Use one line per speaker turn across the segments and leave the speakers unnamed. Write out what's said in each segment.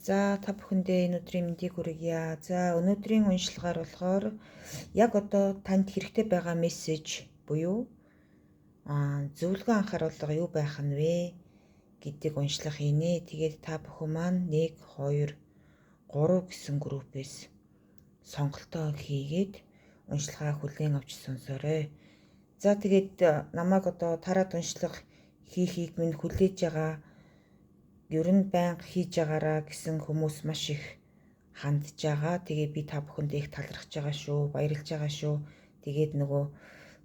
За та бүхэндээ энэ өдрийн мэндийг хүргье. За өнөөдрийн уншлагаар болохоор яг одоо танд хэрэгтэй байгаа мессеж буюу зөвлөгөө анхааруулга юу байх нь вэ гэдэг уншлах хийнэ. Тэгээд та бүхэн маань 1 2 3 гэсэн группээс сонголтоо хийгээд уншлагаа хүлээн авч сонсоорой. За тэгээд намайг одоо тараад уншлах хийхийг минь хүлээж байгаа ер нь байнга хийж байгаараа гэсэн хүмүүс маш их хандж байгаа. Тэгээ би та бүхэнд их талархаж байгаа шүү, баярлж байгаа шүү. Тэгээд нөгөө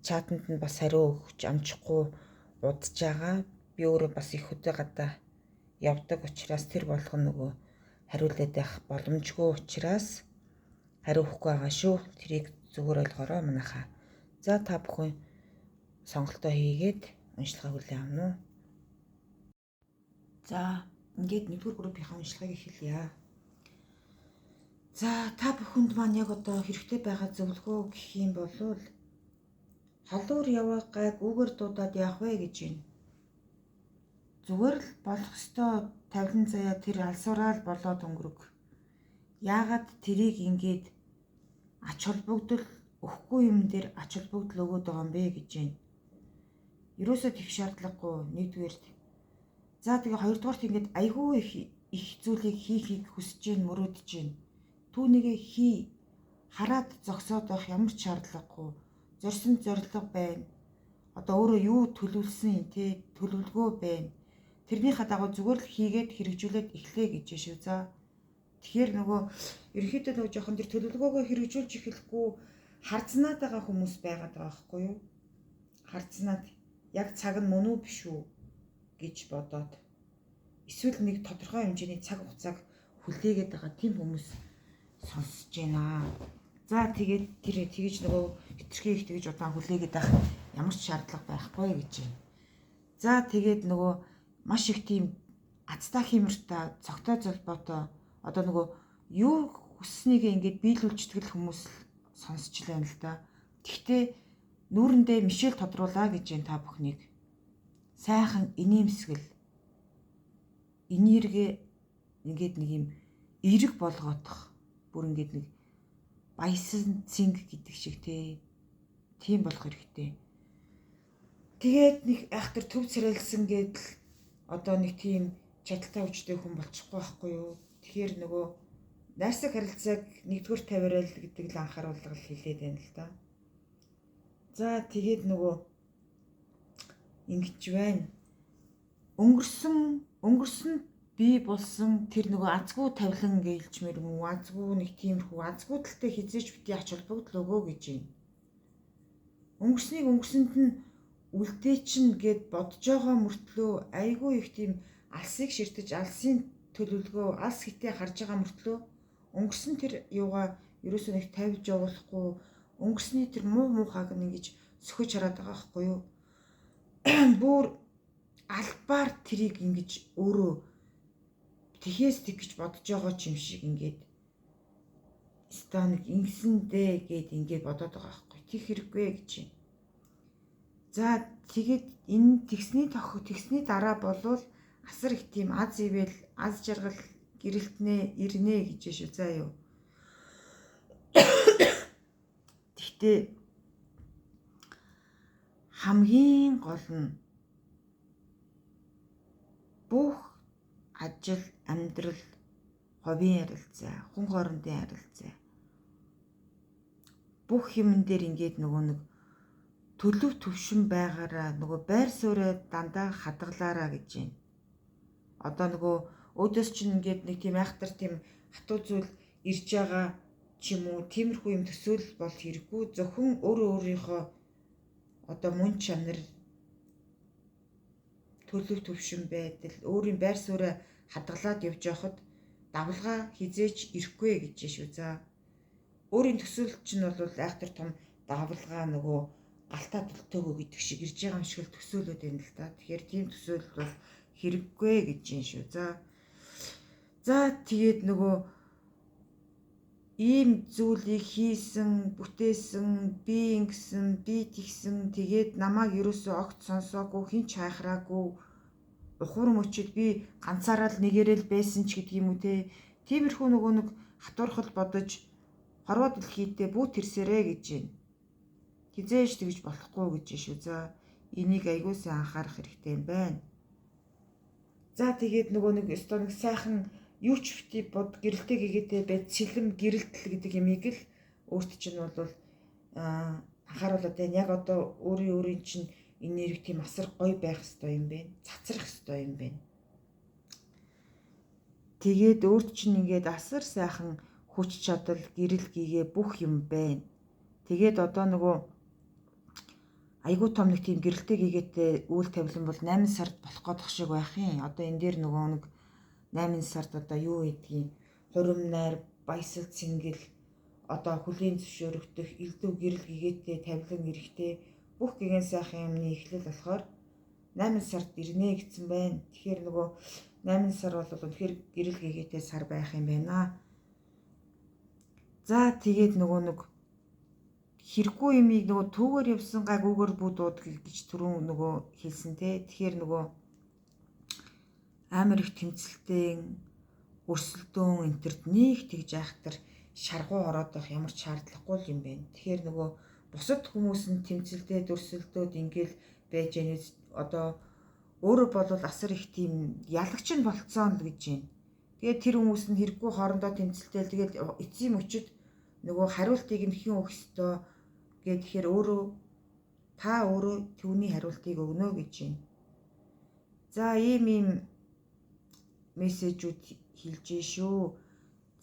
чатанд нь бас хариу өгч амжихгүй удаж байгаа. Би өөрөө бас их өдөө гадаа явдаг учраас тэр болгоно нөгөө хариулаад байх боломжгүй учраас хариу өгөхгүй байгаа шүү. Тэрийг зүгээр ойлгоорой манайхаа. За та бүхэн сонголтоо хийгээд уншлагаа хүлээн авна уу? За ингээд 1-р группийн уншлагыг эхэлье. За та бүхэнд маань яг одоо хэрэгтэй байгаа зөвлөгөө гэх юм бол холуур яваа гайг үгээр дуудаад явах вэ гэж байна. Зүгээр л болох ёстой тавилан заяа тэр алсуураад болоод өнгөрөг. Яагаад тэрийг ингээд ач холбогдол өгөхгүй юм дээр ач холбогдол өгöd байгаа юм бэ гэж байна. Ерөөсөө тэгэх шаардлагагүй нэгдүгээрт. За тэгээ хоёрдугаарт ингээд айгүй их зүйлийг хийхийг хүсэж гин мөрөөдөж гин. Түүнийгээ хий. Хараад зогсоод байх ямар ч шаардлагагүй. Зорьсон зорилго байна. Одоо өөрөө юу төлөвлөсөн те төлөвлөгөө байна. Тэрнийхээ дагуу зүгээр л хийгээд хэрэгжүүлээд эхлэе гэж шүү. За тэгэхээр нөгөө ерөнхийдөө нөгөө жоохон тэр төлөвлөгөөгөө хэрэгжүүлж эхлэхгүй харцнаад байгаа хүмүүс байгаад байгаа байхгүй юу? Харцнаад яг цаг нь мөн үү биш үү гэж бодоод эсвэл нэг тодорхой хэмжээний цаг хугацааг хүлээгээд байгаа тийм хүмүүс сонсож байна. За тэгээд тэр тэгж нөгөө хитрхи их тэгж удаан хүлээгээд байх ямар ч шаардлага байхгүй гэж байна. За тэгээд нөгөө маш их тийм азтай хэмэртэй цогтой золбоотой одоо нөгөө юу хүсснийг ингээд биелүүлждэг хүмүүс сонсч байна л да. Гэхдээ нүүрэндээ мишэл тодруулаа гэж байна та бүхнийг. Сайхан инээмсгэл энерги ингээд нэг юм эерэг болгоодох бүр ингээд нэг баясан цинг гэдэг шиг тийм болох хэрэгтэй. Тэгээд нэг айхтар төв царайлсан гэдэл одоо нэг тийм чадaltaй хүчтэй хүн болчихгүй байхгүй юу? Тэгэхээр нөгөө найрсаг харилцааг нэгдүгээр тавиарал гэдэг л анхааруулга хэлээд байна л да. За тэгээд нөгөө ингэж байна. Өнгөрсөн би болсон тэр нөгөө азгүй тавилан гэлчмэр юм уу? Азгүй нэг тиймэрхүү азгүй талтай хизээч бити ач холбогдол өгөө гэж байна. Өнгөрснийг өнгөрсөнд нь үлдээ чинь гэд бодож байгаа мөртлөө айгүй их тийм алсыг ширтэж алсын төлөвлөгөө алс хитээ харж байгаа мөртлөө өнгөрсөн тэр юугаа ерөөсөө нэг тавьж явуулахгүй өнгөрсний тэр муу муухайг нь ингэж сөхөж хараад байгаа байхгүй юу? Бүр албаар тэрийг ингэж өөрөө тэхээс тэг гэж бодож байгаа юм шиг ингээд станик ингэсэндээ гэд ингээд бодоод байгаа байхгүй. Тэг хэрэггүй гэж байна. За тэгээд энэ тэгсний дараа болвол асар их тийм аз ивэл аз жаргал гэрэлтнээ ирнэ гэж шүү. За юу. Гэхдээ хамгийн гол нь бүх ажил, амьдрал, ховын харилцаа, хүн хоорондын харилцаа бүх юмн дээр ингээд нөгөө нэг төлөв төвшин байгаараа нөгөө байр суурь дандаа хадгалаараа гэж байна. Одоо нөгөө өөдөөс чинь ингээд нэг тийм айхтар тийм хатуу зүйл ирж байгаа ч юм уу тиймэрхүү юм төсөөлөл бол хэрэггүй. Зөвхөн өөрийнхөө одоо мөн чанар төлөв төвшин байдал өөрийн байр суурь хадгалаад явж байхад давлгаа хизээч ирэхгүй гэж шүү. За өөрийн төсөөлөл чинь бол айхтар том давлгаа нөгөө галтаа төлтөөгөө гэдэг шиг ирж байгаа юм шиг л төсөөлөд байна л да. Тэгэхээр тийм төсөөлөл бол хэрэггүй гэж юм шүү. За тэгээд нөгөө ийм зүйлийг хийсэн, бүтээсэн, би ингэсэн, би тэгсэн тэгээд намайг ерөөсөө огт сонсоогүй, хин ч хайхраагүй ухуур мөчөд би ганцаараа л нэгээрэл байсан ч гэдэг юм уу те. Тиймэрхүү нөгөө нэг хатуурхал бодож хорвоо дэлхийдээ бүү тэрсэрээ гэж байна. Хизээж тэгж болохгүй гэж шүү. За энийг аягүй сайн анхаарах хэрэгтэй юм байна. За тэгээд нөгөө нэг өстө нэг сайхан юу ч бити бод гэрэлтэй гэгээтэй байд сэлэм гэрэлтэл гэдэг юмыг л өөрт чинь бол анхааруулаад байна. Яг одоо өөрийн чинь энерги тийм асар гоё байх ёстой юм байна. Цацрах ёстой юм байна. Тэгээд өөрт чинь ингээд асар сайхан хүч чадал гэрэл гээгээ бүх юм байна. Тэгээд одоо нөгөө айгуу том нэг тийм гэрэлтэй гээгээтэй үйл тавилан бол 8 сард болох годох шиг байх юм. Одоо энэ дээр нөгөө нэг 8 сард одоо юу гэдгийг хурим найр, баясал цэнгэл одоо хүлийн зөвшөөрөгдөх элдв гэрэл гээгээтэй тавилан эрэхтэй бүх гэгэн сайхан юмны эхлэл болохоор 8 сард ирнэ гэсэн байна. Тэгэхээр нөгөө 8 сар бол үнэхээр гэрэл гээгээтэй сар байх юм байна. За тэгээд нөгөө нэг хэрэггүй юмыг нөгөө түүгээр явсан гагуугаар бүү дуудаг гэж түрүүн нөгөө хэлсэн те. Тэгэхээр нөгөө амар их тэмцэлтэй өрсөлдөөн энтерт нэг тэгж айхтар шаргуу ороод байх ямар ч шаардлагагүй юм байна. Тэгэхээр нөгөө бусад хүмүүс нь тэмцэлтэй өрсөлдөөд ингээл байж янз одоо өөрөө бол асар их тийм ялагч нь болцсон л гэж байна. Тэгээд тэр хүмүүс нь хэрэггүй хоорондоо тэмцэлтэй тэгээд эцсийн мөчөд нөгөө хариултыг нь хэн өгөх ёстой гэхээр та өөрөө түүний хариултыг өгнө гэж байна. За ийм мессежүүд хэлж шүү.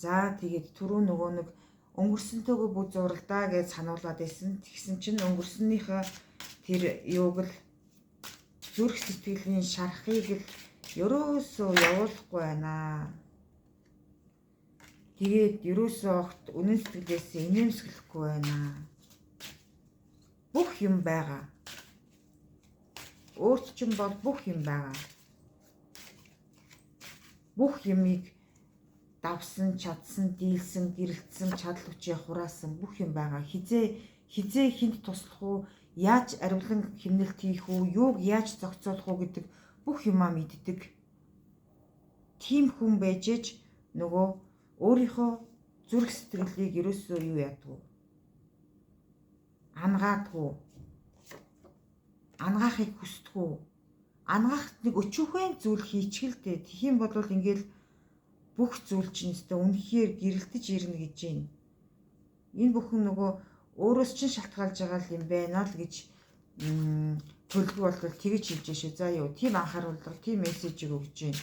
За тэгээд түрүү нөгөө нэг өнгөрсөнтэйгөө бүх зуралдаа гэж сануулад байсан. Тэгсэн чинь өнгөрснөөхөө тэр юуг л зүрх сэтгэлийн шарахыг л ерөөсөө явуулахгүй байна. Тэгээд ерөөсөө огт үнэн сэтгэлээсээ инээмсэглэхгүй байна. Бүх юм байгаа. Өөрт чинь бол бүх юм байгаа. Бүх юмыг давсан, чадсан, дийлсэн, гэрэлтсэн, чадал хүчээ хураасан бүх юм байгаа. Хизээ хинт туслах уу, яаж ариулан хэмнэлт хийх үү, юуг яаж зохицуулах уу гэдэг бүх юмаа мэддэг. Тим хүн байж аж нөгөө өөрийнхөө зүрх сэтгэлийг ерөөсөө юу яадгүй. Ангаадгүй. Ангаахыг хүсдэггүй. Ангаахт нэг өчүүхэн зүйл хийчихэлтэй. Тэхийн бол ингээл бүх зүйл чинь өстой үнэхээр гэрэлтэж ирнэ гэж байна. Энэ бүхэн нөгөө өөрөөс чинь шалтгаалж байгаа юм байна л гэж төлөв бол тэгэж хэлж шүү. За юу тийм анхааруулга, тийм мессежийг өгж байна.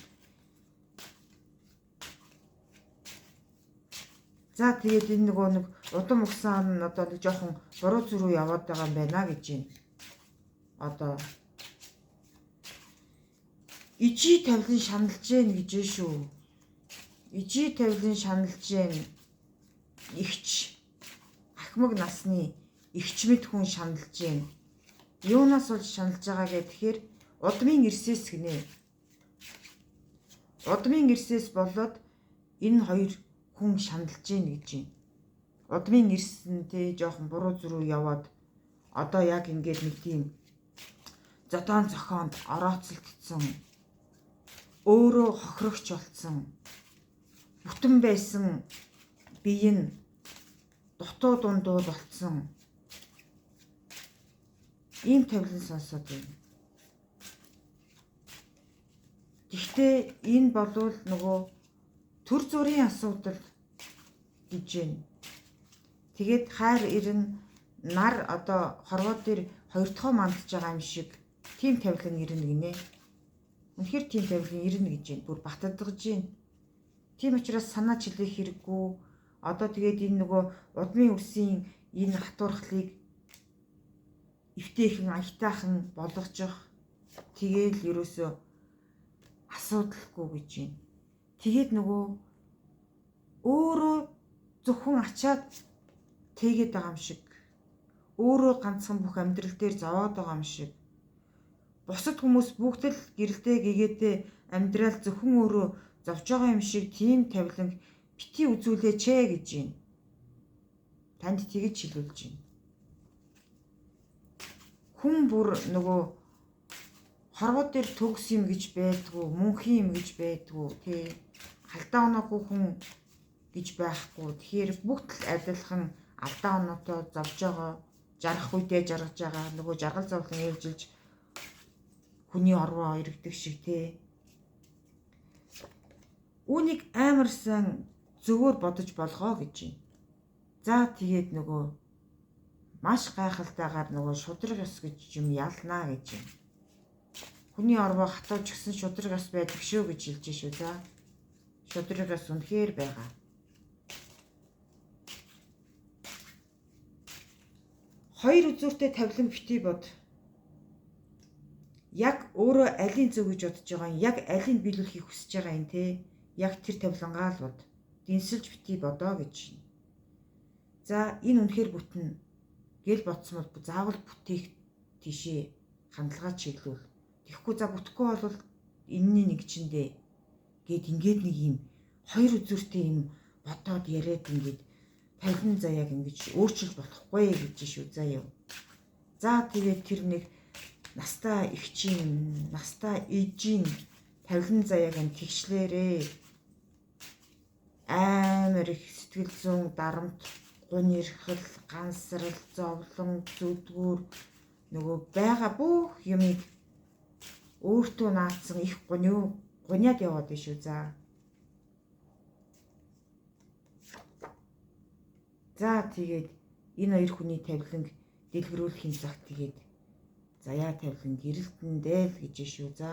За тэгээд энэ нөгөө нэг удам угсаан нь одоо нэг жоохон буруу зүрүү яваад байгаа юм байна гэж байна. Одоо ижи тавилан шаналж гэн гэж шүү. Ижи тавилан шаналж гэн ихч ахмаг насны ихч мэд хүн шаналж гэн. Юунаас болж шаналж байгаа гэхээр удмын ирсээс гинэ. Удмын ирсээс болоод энэ хоёр хүн шаналж гэн гэж байна. Удмын ирсэнтэй жоохон буруу зүрүү яваад одоо яг ингээд нэг тийм зодон зохионд орооцолдсон. Өөрөө хохирогч болсон. Бүтэн байсан бие нь дутуу дундуу болцсон. Ийм тавилан сонсоод байна. Гэхдээ энэ болвол нөгөө төр зүрийн асуудал гэж байна. Тэгээд хайр ирнэ нар одоо хорвоо дээр хоёр дахь мандж байгаа юм шиг тийм тавилан ирнэ гинэ. Үнэхээр тийм тавилан ирнэ гэж байна. Бүр батдагж байна. Тийм учраас санаач хэлэх хэрэггүй. Одоо тэгээд энэ нөгөө удмын үсийн энэ хатуурхлыг эвтэйхэн аятайхан болгочих. Тэгээл ерөөсөө асуудалгүй гэж байна. Тэгээд нөгөө өөрөө зөвхөн ачаад тэгээд байгаа юм шиг. Өөрөө ганцхан бүх амьдрал дээр зовоод байгаа юм шиг. Бусад хүмүүс бүгд л гэрэлтэй гэгээдээ амьдрал зөвхөн өөрөө зовж байгаа юм шиг тийм тавилан бити үзүүлээч гэж байна. Танд тэгэж хэлүүлж байна. Хүн бүр нөгөө хорвоо дээр төгс юм гэж байдгүй, мөнхийн юм гэж байдгүй тий. Алдаа оноогүй хүн гэж байхгүй. Тэгэхээр бүгд л адилхан алдаа оноотой зовж байгаа, жаргах үедээ жаргаж байгаа, нөгөө жаргал зовлон ээлжилж хүний орвоо иргэдэг шиг тий. Үүнийг амарсан зөвөр бодож болгоо гэж юм. За тэгээд нөгөө маш гайхалтайгаар нөгөө шудраг ёс гэж юм ялнаа гэж юм. Хүний орвоо хатууч гисэн шудраг ёс байдаг шүү гэж хэлж шүү за. Шудраг ёс үнэхээр байгаа. Хоёр үзүүртэй тавилан битгий бод. Яг өөрөө алийн зөв гэж бодож байгаа юм. Яг алийг биелүүлэхийг хүсэж байгаа юм те. Яг тэр тавилангаа л бод. Дэнсэлж битгий бодоо гэж. За энэ үнэхээр бүтэн гэл бодсон бол заавал бүтээх тийшээ хандлагаа чиглүүл. Тэгэхгүй за бүтэхгүй бол энэний нэг чиндээ гээд ингээд нэг юм хоёр үзүүртэй юм бодоод яриад ингээд тавилан заяаг ингэж өөрчилж болохгүй гэж шүү заяа. За тэгээд тэр нэг настаа ихчин, настаа ижийн тавилан заяаг нь тэгшлээрээ амар их сэтгэл зүйн дарамт, гунирхал, гансрал, зовлон, зүдгүүр нөгөө байгаа бүх юмыг өөртөө наацсан их гуниад яваад байна шүү за. За тэгээд энэ хоёр хүний тавиланг дэлгэрүүлэхийн цагт тэгээд заяа тавилан гэрэлтэндээ л гэж шүү за.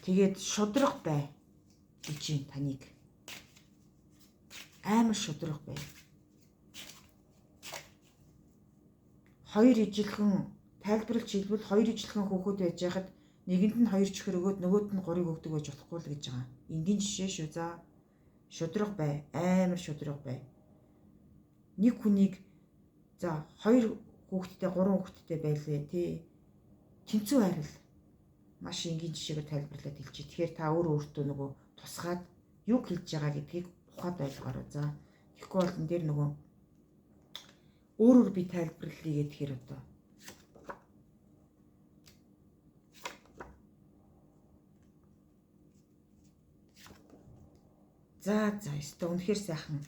Тэгээд шудраг бай гэж юм таныг. Амар шудраг бай. Хоёр ижилхэн тайлбарлаж хэлбэл хоёр ижилхэн хүүхэд байж хахад нэгэнд нь хоёр чихэр өгөөд нөгөөд нь гурыг өгдөг байж болохгүй л гэж байгаа. Энгийн жишээ шүү за. Шудраг бай, амар шудраг бай. Нэг хүнийг за хоёр хүүхэдтэй, гурван хүүхэдтэй байлээ тий. Тэнцүү хайрл. Маш энгийн жишээгээр тайлбарлаад хэлчихье. Тэгэхээр та өөртөө нөгөө тусгаад юу хэлж байгаа гэдгийг ухаад ойлгоорой за. Тэгэхгүй бол энэ дээр нөгөө өөрөөр би тайлбарлая гэхээр одоо за ёстой үнэхээр сайхан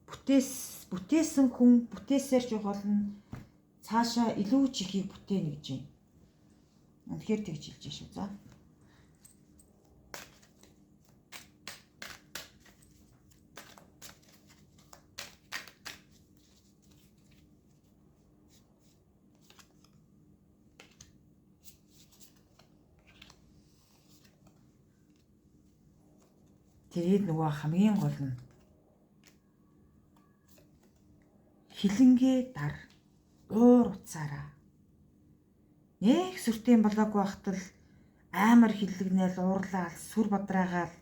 бүтээсэн хүн бүтээсээр ч болно цаашаа илүү ч ихийг бүтээнэ гэж юм. Үнэхээр тэгж хэлж шүү за. Тэгээд нөгөө хамгийн гол нь хилэнгээ дар уур уцаараа нэг сүртэй болоогүй байхад л амар хиллэгнээл уурлаал сүр бодраагаал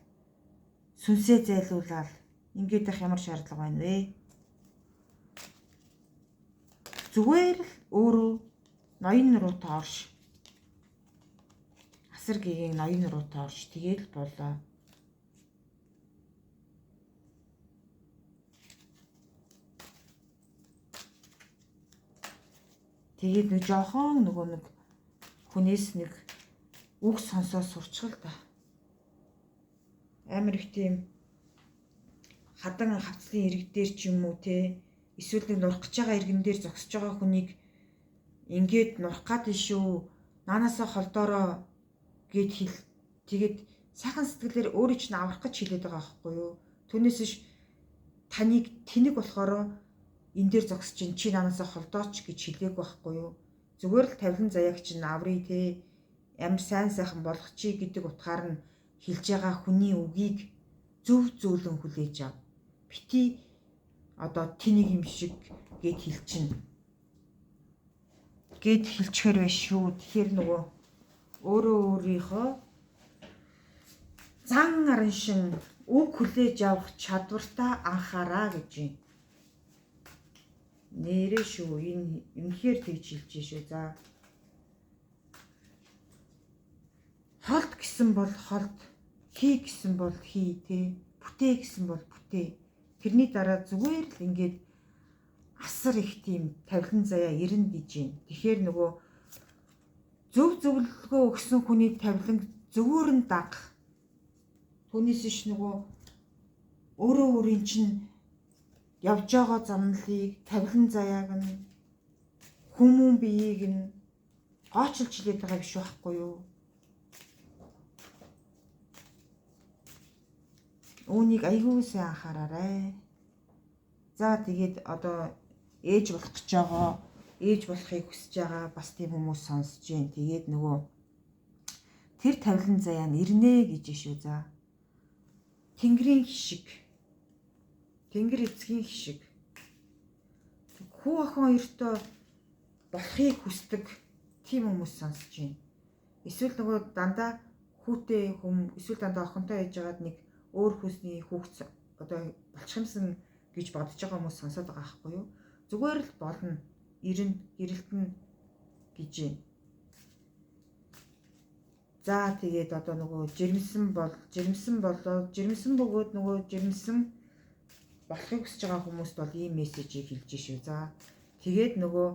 сүнсээ зайлуулаад ингээд их ямар шаардлага байна вэ? Зүгээр л өөрөө ноён руу тоорш асар гэгийн ноён руу тоорш тэгээд л болоо. Тэгээд нэг жоохон нөгөө нэг хүнээс нэг үг сонсоод сурчгал та. Амар их тийм хадан хавцлын иргэн дээр ч юм уу те эсвэл нэг нурах гэж байгаа иргэн дээр зогсож байгаа хүнийг ингээд нурах гад шүү наанасаа холдороо гэд хэл тэгээд сайхан сэтгэлээр өөрөө ч н аврах гэж хэлээд байгаа байхгүй юу. Түүнээс ш таныг тэнэг болохоор энэ дээр зогсож ин чи наанасаа холдооч гэж хэлээг байхгүй юу. Зүгээр л тавилан заяаг чинь аврий те ямар сайхан болгох чи гэдэг утгаар нь хэлж байгаа хүний үгийг зөв зөөлөн хүлээж ав. Бити одоо тэнэг юм шиг гэд хэлчихнэ. Гэд хэлчихэр байна шүү. Тэгэхээр нөгөө өөрийнхөө зан аран шин үг хүлээж авах чадвартаа анхаараа гэж юм. Нэрээ шүү энэ үнэхээр тэгж хэлж шүү за. Холт гэсэн бол холт, хий гэсэн бол хий те, бүтээ гэсэн бол бүтээ. Тэрний дараа зүгээр л ингээд асар их тийм тавилан заяа ирнэ гэж юм. Тэгэхээр нөгөө зөв зөвлөгөө өгсөн хүний тавилан зөвөр нь дагах. Түүнээс ш нөгөө өөрөө өөрийн чинь явж байгаа замналыг, тавилан заяаг нь, хүмүүн биеийг нь гоочлж хэлээд байгаа биш байхгүй юу? Үүнийг аягүй сайн анхаараарай. За тэгээд одоо ээж болох гэж байгаа, ээж болохыг хүсэж байгаа бас тийм хүмүүс сонсож байна. Тэгээд нөгөө тэр тавилан заяа нь ирнэ гэж шүү. За. Тэнгэрийн хишиг. Тэнгэр эцгийн хишиг. Хүү охин хоёртой болохыг хүсдэг тийм хүмүүс сонсож байна. Эсвэл нөгөө дандаа хүүтэй хүм, эсвэл дандаа охинтой яж байгаад нэг өөр хүсний хүүхд одоо болчихсон гэж бодож байгаа хүмүүс сонсоод байгаа байхгүй юу? Зүгээр л болно. Ирнэ, гэрэлтэн гэж юм. За тэгээд одоо нөгөө жирэмсэн бөгөөд нөгөө жирэмсэн болохыг хүсэж байгаа хүмүүст бол ийм мессежийг хэлж шүү. За тэгээд нөгөө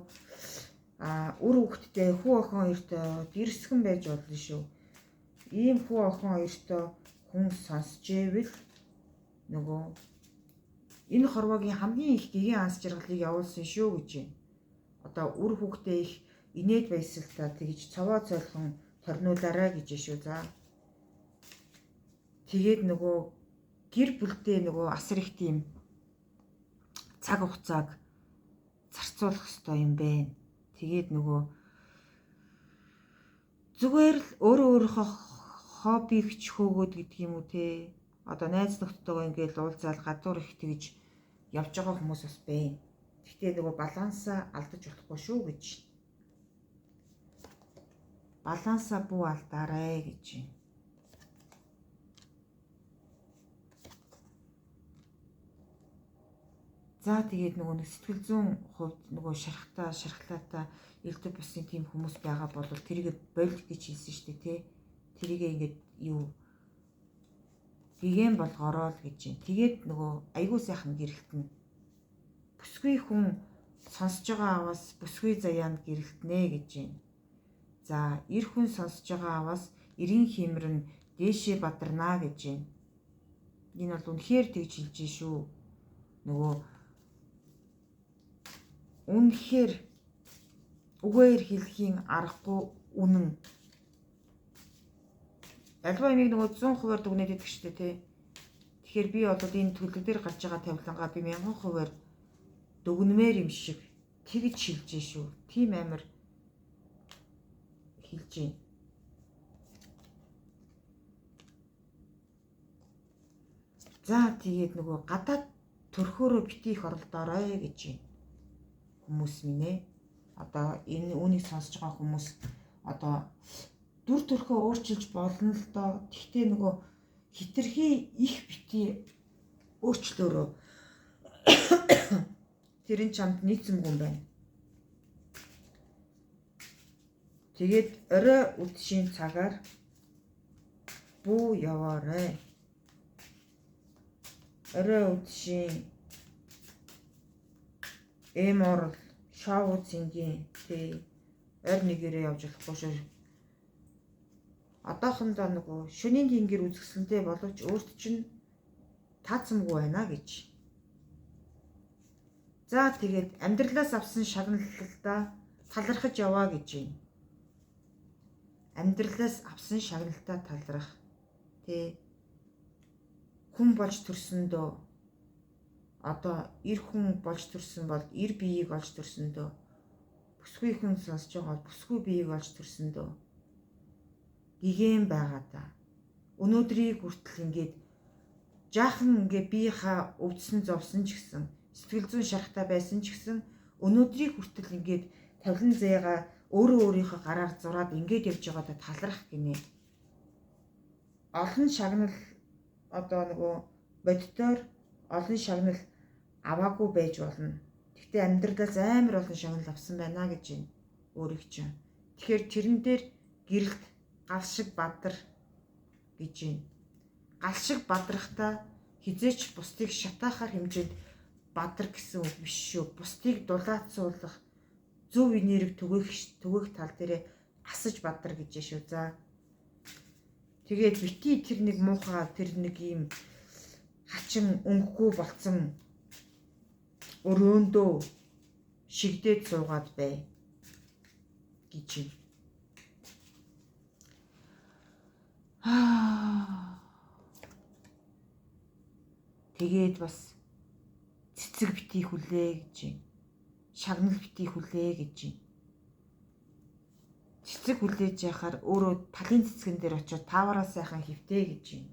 үр хүүхэдтэй хүү охин хоёртой дэрсгэн байж болно шүү. Ийм хүү охин хоёртой хүн сонсч ивэл нөгөө энэ хорвоогийн хамгийн их гэгийн анс жаргалыг явуулсан шүү гэж байна. Одоо үр хүүхдээ их инээд байсалтаа тэгж цовоо цойлхон торниулаарай гэж шүү. За. Тэгээд нөгөө гэр бүлдээ нөгөө асар их тийм цаг хугацааг зарцуулах хэрэгтэй юм байна. Тэгээд нөгөө зүгээр л өөрийнхөө хоббиг ч хөөгөөд гэдэг юм уу те. Одоо найз нөхдөдөө ингээл уулзаал гадуур их тэгж явж байгаа хүмүүс бас байна. Гэхдээ нөгөө балансаа алдаж болохгүй шүү гэж. Балансаа бүү алдаарай гэж байна. За тэгээд нөгөө сэтгэл зүйн хувьд нөгөө шархлаатай элдв басны тийм хүмүүс байгаа бол тэрийг боль гэж хэлсэн шүү дээ тий. Тэрийг ингээд юу гэгэн болгороо л гэж байна. Тэгээд нөгөө айгуу сайхан гэрэлтэн. Бүсгүй хүн сонсож байгаа аваас бүсгүй заяанд гэрэлтнэ гэж байна. За, эр хүн сонсож байгаа аваас эрийн хэмрэн дээшээ бадарнаа гэж байна. Энэ бол үнэхээр тэгж хэлж шүү. Нөгөө үнэхээр үгээр хэлхийн аргагүй үнэн. Альва юмыг нөгөө 100%-аар дүгнээд идэх штэ тий. Тэгэхээр би бол энэ төлөв дээр гарч байгаа тавилангаа би 1000%-аар дүгнэмээр юм шиг тэгж хэлж шүү. Тийм амар хэлж байна. За тэгээд нөгөө гадаад төрхөөрөө бити их оролдоорой гэж байна. Хүмүүс минь ээ. Одоо энэ үүнийг сонсож байгаа хүмүүс одоо дүр төрхөө өөрчилж болно л доо. Гэхдээ нөгөө хитрхи их бити өөрчлөөрөө тэр нь чамд нийцэмгүй юм байна. Тэгээд орой үдшийн цагаар бүү яваарай. Орой үдшийн эморл шоуцингийн тий орь нэгээрээ явж болохгүй шүү. Одоохондоо нөгөө шөнийн тэнгэр үзэсгэлэнтэй боловч өөрт чинь таацамгүй байна гэж. За тэгээд амьдралаас авсан шагналалтаа талархаж яваа гэж байна. Амьдралаас авсан шагналалтаа талархах тий хүн болж төрсөндөө одоо эр хүн болж төрсөн бол эр биеийг олж төрсөндөө бүсгүй хүн сонсож байгаа бүсгүй биеийг олж төрсөндөө гэгэн байгаа та. Өнөөдрийг хүртэл ингээд жаахан ингээд биеийнхаа өвдсөн зовсон ч гэсэн сэтгэл зүйн шарахтай байсан ч гэсэн өнөөдрийг хүртэл ингээд тавилан заяага өөрөө өөрийнхөө гараар зураад ингээд явж байгаадаа талархах гинэ. Олон шагнал одоо нөгөө боддоор олон шагнал аваагүй байж болно. Гэхдээ амьдралаас амар олон шагнал авсан байна гэж байна өөрийг чинь. Тэгэхээр тэрэн дээр гэрэлт гал шиг бадар гэж байна. Гал шиг бадрахтаа хизээч бусдыг шатаахаар хэмжээд бадар гэсэн үг биш шүү. Бусдыг дулаацуулах, зөв энерги түгээх тал дээрээ асаж бадар гэж шүү. За. Тэгээд бити тэр нэг муухай тэр нэг ийм хачин өнгөгүй болцсон өрөөндөө шигдээд суугаад бай гэж юм. Тэгээд бас цэцэг бити хүлээ гэж юм. Шагнал бити хүлээ гэж юм. Цэцэг хүлээж яхаар өөрөө талын цэцгэн дээр очиод таавараа сайхан хөвтөө гэж юм.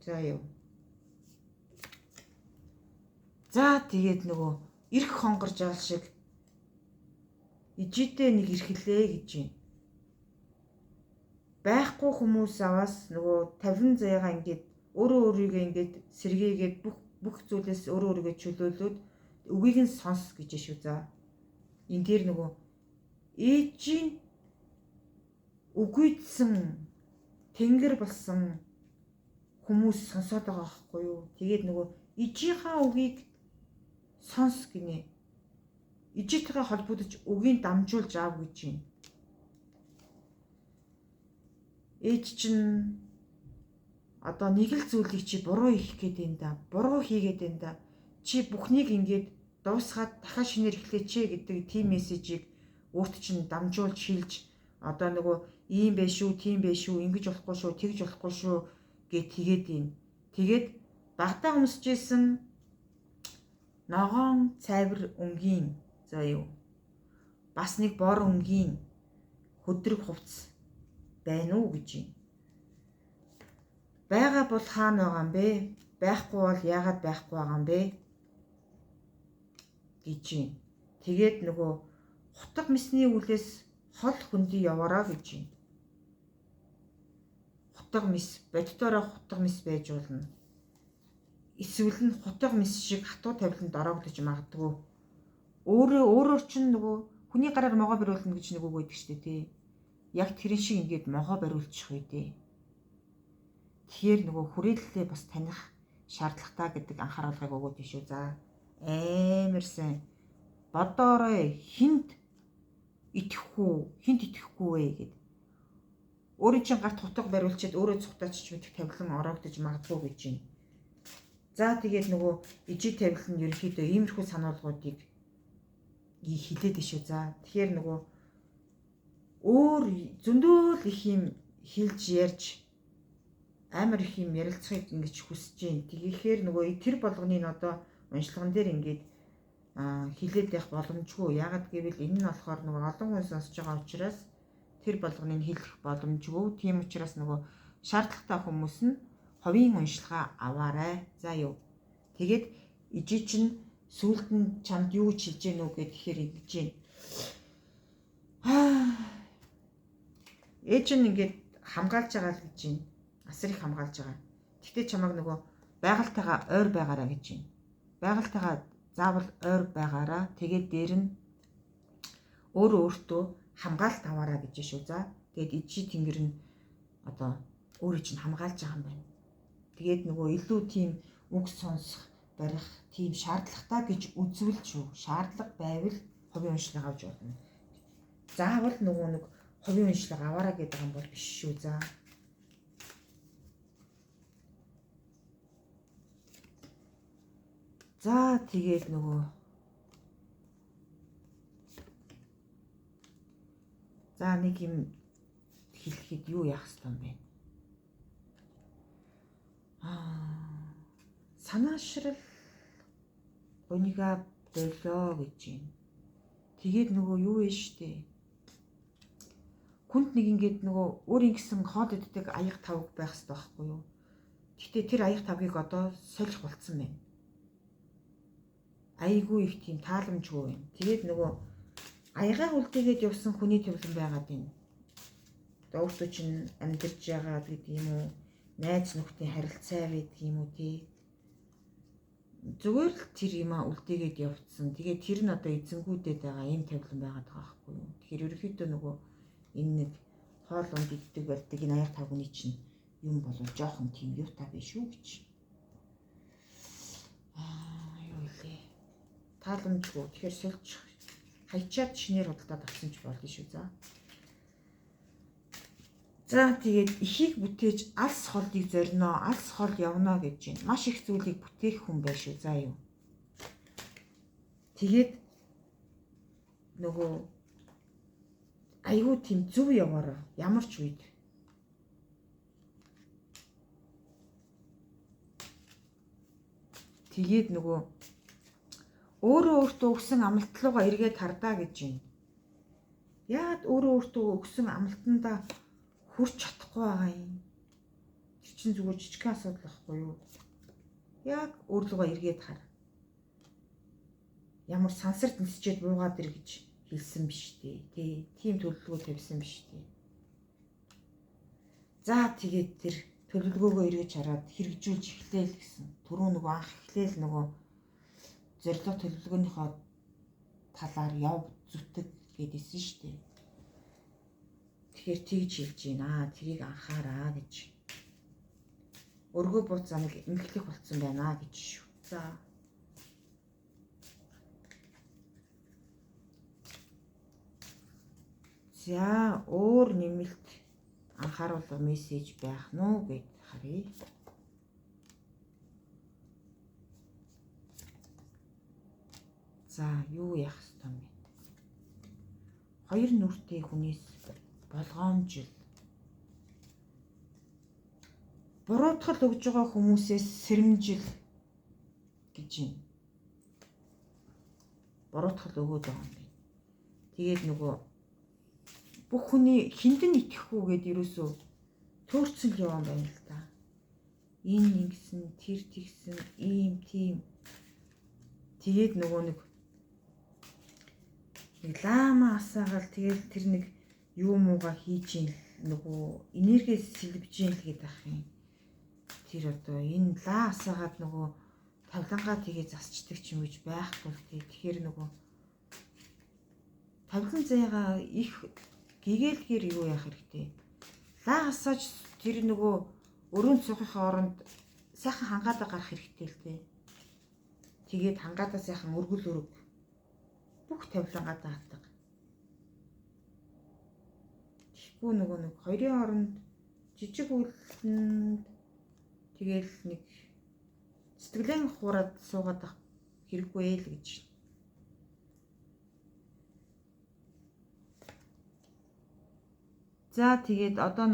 За юу. За тэгээд нөгөө эрх хонгор жаал шиг ижидээ нэг эрхлээ гэж юм. Байхгүй хүмүүс аваас нөгөө 50 заяага ингээд өөрөө өөрийгөө ингээд сэргээгээд бүх зүйлээс өөрөө өөрийгөө чөлөөлөөд үгийг нь сонс гэж шүү. За. Энэ дээр нөгөө ээжийн үгүйдсэн тэнгэр болсон хүмүүс сонсоод байгаа байхгүй юу? Тэгээд нөгөө ижийнхаа үгийг сонс гинэ. Ижитэйгээ холбогдож үгийг дамжуулж аав гэж юм. Ээж чинь одоо нэг л зүйлийг чи буруу хийх гээд энэ да. Буруу хийгээд энэ да. Чи бүхнийг ингээд дуусгаад дахиад шинээр эхлэеч гэдэг тийм мессежийг өөрт чинь дамжуулж шилж одоо нөгөө ийм байх шүү, тийм байх шүү, ингэж болохгүй шүү, тэгж болохгүй шүү гэд тэгээд юм. Тэгээд багтаа өмсөжсэн ногоон цайвар өнгийн за юу. Бас нэг бор өнгийн хөдрөг хувцас байна уу гэж юм. Байгаа бол хаана байгаа юм бэ? Байхгүй бол яагаад байхгүй байгаа юм бэ? гэж юм. Тэгээд нөгөө хутга мисний үлээс хол хөндөй яваараа гэж юм. Хутга мис, боддороо хутга мис байж болно. Эсвэл нь хутга мис шиг хатуу тавиланд ороогдож магадгүй. Өөрөөр чинь нөгөө хүний гараар могоо бариулна гэж нэг үг байдаг шүү дээ, тий. Яг тэрэн шиг ингээд могоо бариулчих үе дээ. Тэгэхээр нөгөө хүрээллээ бас таних шаардлагатай гэдэг анхааруулгыг өгөөд тийш үү. За. Амарсан. Бодоорой хинт итгэхгүй вэ гэд. Өөрийн чинь гарт хутга бариулчихэд өөрөө цухтаач мэдэх тавилан ороогдож магадгүй гэж юм. За тэгээд нөгөө ижид тавилан нь ерөнхийдөө иймэрхүү сануулгуудыг хилээд тийш үү. За. Тэгэхээр нөгөө өөр зөндөөл их юм хэлж ярьж амар их юм ярилцахыг ингэж хүсэж байна. Тэгэхээр нөгөө тэр болгоныг одоо уншлаган дээр ингээд хилээд явах боломжгүй. Ягаад гэвэл энэ нь болохоор нөгөө олон хүн сонсож байгаа учраас тэр болгоныг хэлэх боломжгүй. Тийм учраас нөгөө шаардлагатай хүмүүс нь ховийн уншилгаа аваарай. За юу. Тэгээд ижи чинь сүулт нь чамд юу гэж хэлж гэнэ үү гэхээр ингэж байна. Ээж нь ингээд хамгаалж байгаа л гэж байна. Асар их хамгаалж байгаа. Тэгтээ чамайг нөгөө байгальтайгаа ойр байгаараа гэж байна. Байгальтайгаа заавал ойр байгаараа. Тэгээд дээр нь өөртөө хамгаалт аваараа гэж шүү. За. Тэгээд ижи тэнгэр нь одоо өөрийг чинь хамгаалж байгаа юм байна. Тэгээд нөгөө илүү тийм үг сонсох, барих тийм шаардлагатай гэж үзвэл шүү. Шаардлага байвал ховийн уншлага авч болно. Заавал нөгөө нэг ховийн уншлага аваараа гэдэг юм бол биш шүү. За. За тэгээд нөгөө за нэг юм хэлэхэд юу яах ёстой юм бэ? Санаашрал гонига болоо гэж юм. Тэгээд нөгөө юу вэ штэ? Хүнд нэг ингээд нөгөө өөрийн гэсэн хоол иддэг аяг тавг байх хэрэгтэй байхгүй юу? Гэхдээ тэр аяг тавгийг одоо сольж болцсон байна. Айгүй их тийм тааламжгүй юм. Тэгээд нөгөө аягаа үлдээгээд явсан хүний төвлөн байгаад байна. Өөртөө чинь амьдарч байгаа гэдэг юм уу? Найз нөхдийн харилцаа байдаг юм уу тий? Зүгээр л тэр юмаа үлдээгээд явцсан. Тэгээд тэр нь одоо эзэнгүүдэд байгаа юм тавилан байгаад байгаа байхгүй юу? Тэгэхээр ерөнхийдөө нөгөө энэ нэг хоол унд иддэг барьдаг энэ аяг тавгны чинь юм болов жоохон тийм юутай биш шүү гэж. Юу вэ? Тааламжгүй. Тэгэхээр сольж хайчаад шинээр худалдаад авсан ч болно шүү. За. За тэгээд ихийг бүтээж алс холдыг зорино, алс хол явна гэж байна. Маш их зүйлийг бүтээх хүн байх шүү. За юу. Тэгээд нөгөө айгүй тийм зөв яваараа ямар ч үед. Тэгээд нөгөө өөрөө өөртөө өгсөн амлалтлуугаа эргээд хардаа гэж байна. Яагаад өөрөө өөртөө өгсөн амлалтандаа хүрч чадахгүй байгаа юм? Тэр чинь зүгээр жижигхэн асуудал байхгүй юу? Яг өөрлөгөө эргээд хар. Ямар сансарт нисчээд буугаад ир гэж хэлсэн биш дээ. Тий, тийм төлөвлөгөө тавьсан биш дээ. За тэгээд тэр төлөвлөгөөгөө эргэж хараад хэрэгжүүлж эхлээл гэсэн. Түрүү нөгөө анх эхлээл нөгөө зорилго төлөвлөгөөнийхөө талаар яв зүтэг гэдээсэн шүү дээ. Тэгэхээр тэгж хэлж байна. Тэрийг анхаараа гэж. Өргөө бууц замыг эмхлэх болцсон байна гэж шүү. За. За, өөр нэмэлт анхааруулга мессеж байх нь уу гэд харъя. За, юу яах ёстой юм бэ? Хоёр нүртэй хүнээс болгоомжил. Буруутгал өгж байгаа хүмүүсээс сэрэмжил гэж юм. Буруутгал өгөөд байгаа юм байна. Тэгээд нөгөө бүх хүний хиндэн итгэхгүй гэд ерөөсөө төөрцөл яваа юм байна л та. Энэ ингэсэн, тэр тэгсэн, ийм тийм. Тэгээд нөгөө нэг лаама асаагаал тэгэл тэр нэг юу мууга хийж ийн нөгөө энергиэс сэлбэж ийн л гээд ах юм. Тэр одоо энэ лаа асаагаад нөгөө тавлангаа тгээ засчдаг ч юм гэж байхгүй л тий. Тэгэхээр нөгөө тавлан зайгаа их гэгээлгээр юу яах хэрэгтэй. Лаа асааж тэр нөгөө өрөөнд суухын оронд сайхан хангаадаа гарах хэрэгтэй л тий. Тэгээд хангаадаа сайхан өргөл өрөг бүх тавлангаа даатдаг. Тэгэхгүй нөгөө нэг хоёрын оронд жижиг үйлдэнд тэгэл нэг сэтгэлэн хуураад суугаад ах хэрэггүй ээ л гэж. За тэгээд одоо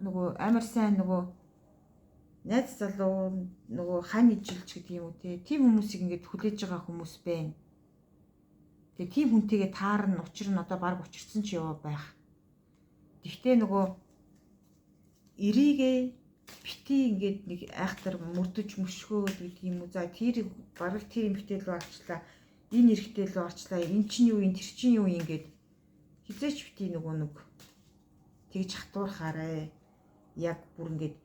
нөгөө амар сайн нөгөө найз залуу нөгөө хань ижилч гэдэг юм уу те. Тим хүмүүсийг ингээд хүлээж байгаа хүмүүс байна. Тэгээ тийм хүнтэйгээ таарна, учир нь одоо баг учирсан ч яваа байх. Тэгтээ нөгөө эрийгээ бити ингээд нэг айхтар мөрдөж мөшгөөд гэдэг юм уу. За тэр бараг тэр эмхтэй рүү арчлаа. Энэ эрэгтэй рүү арчлаа. Эн чинь юу юм, тэр чинь юу юм ингээд хизээч бити нөгөө нэг тэгж хатуурхаарэ. Яг бүр ингээд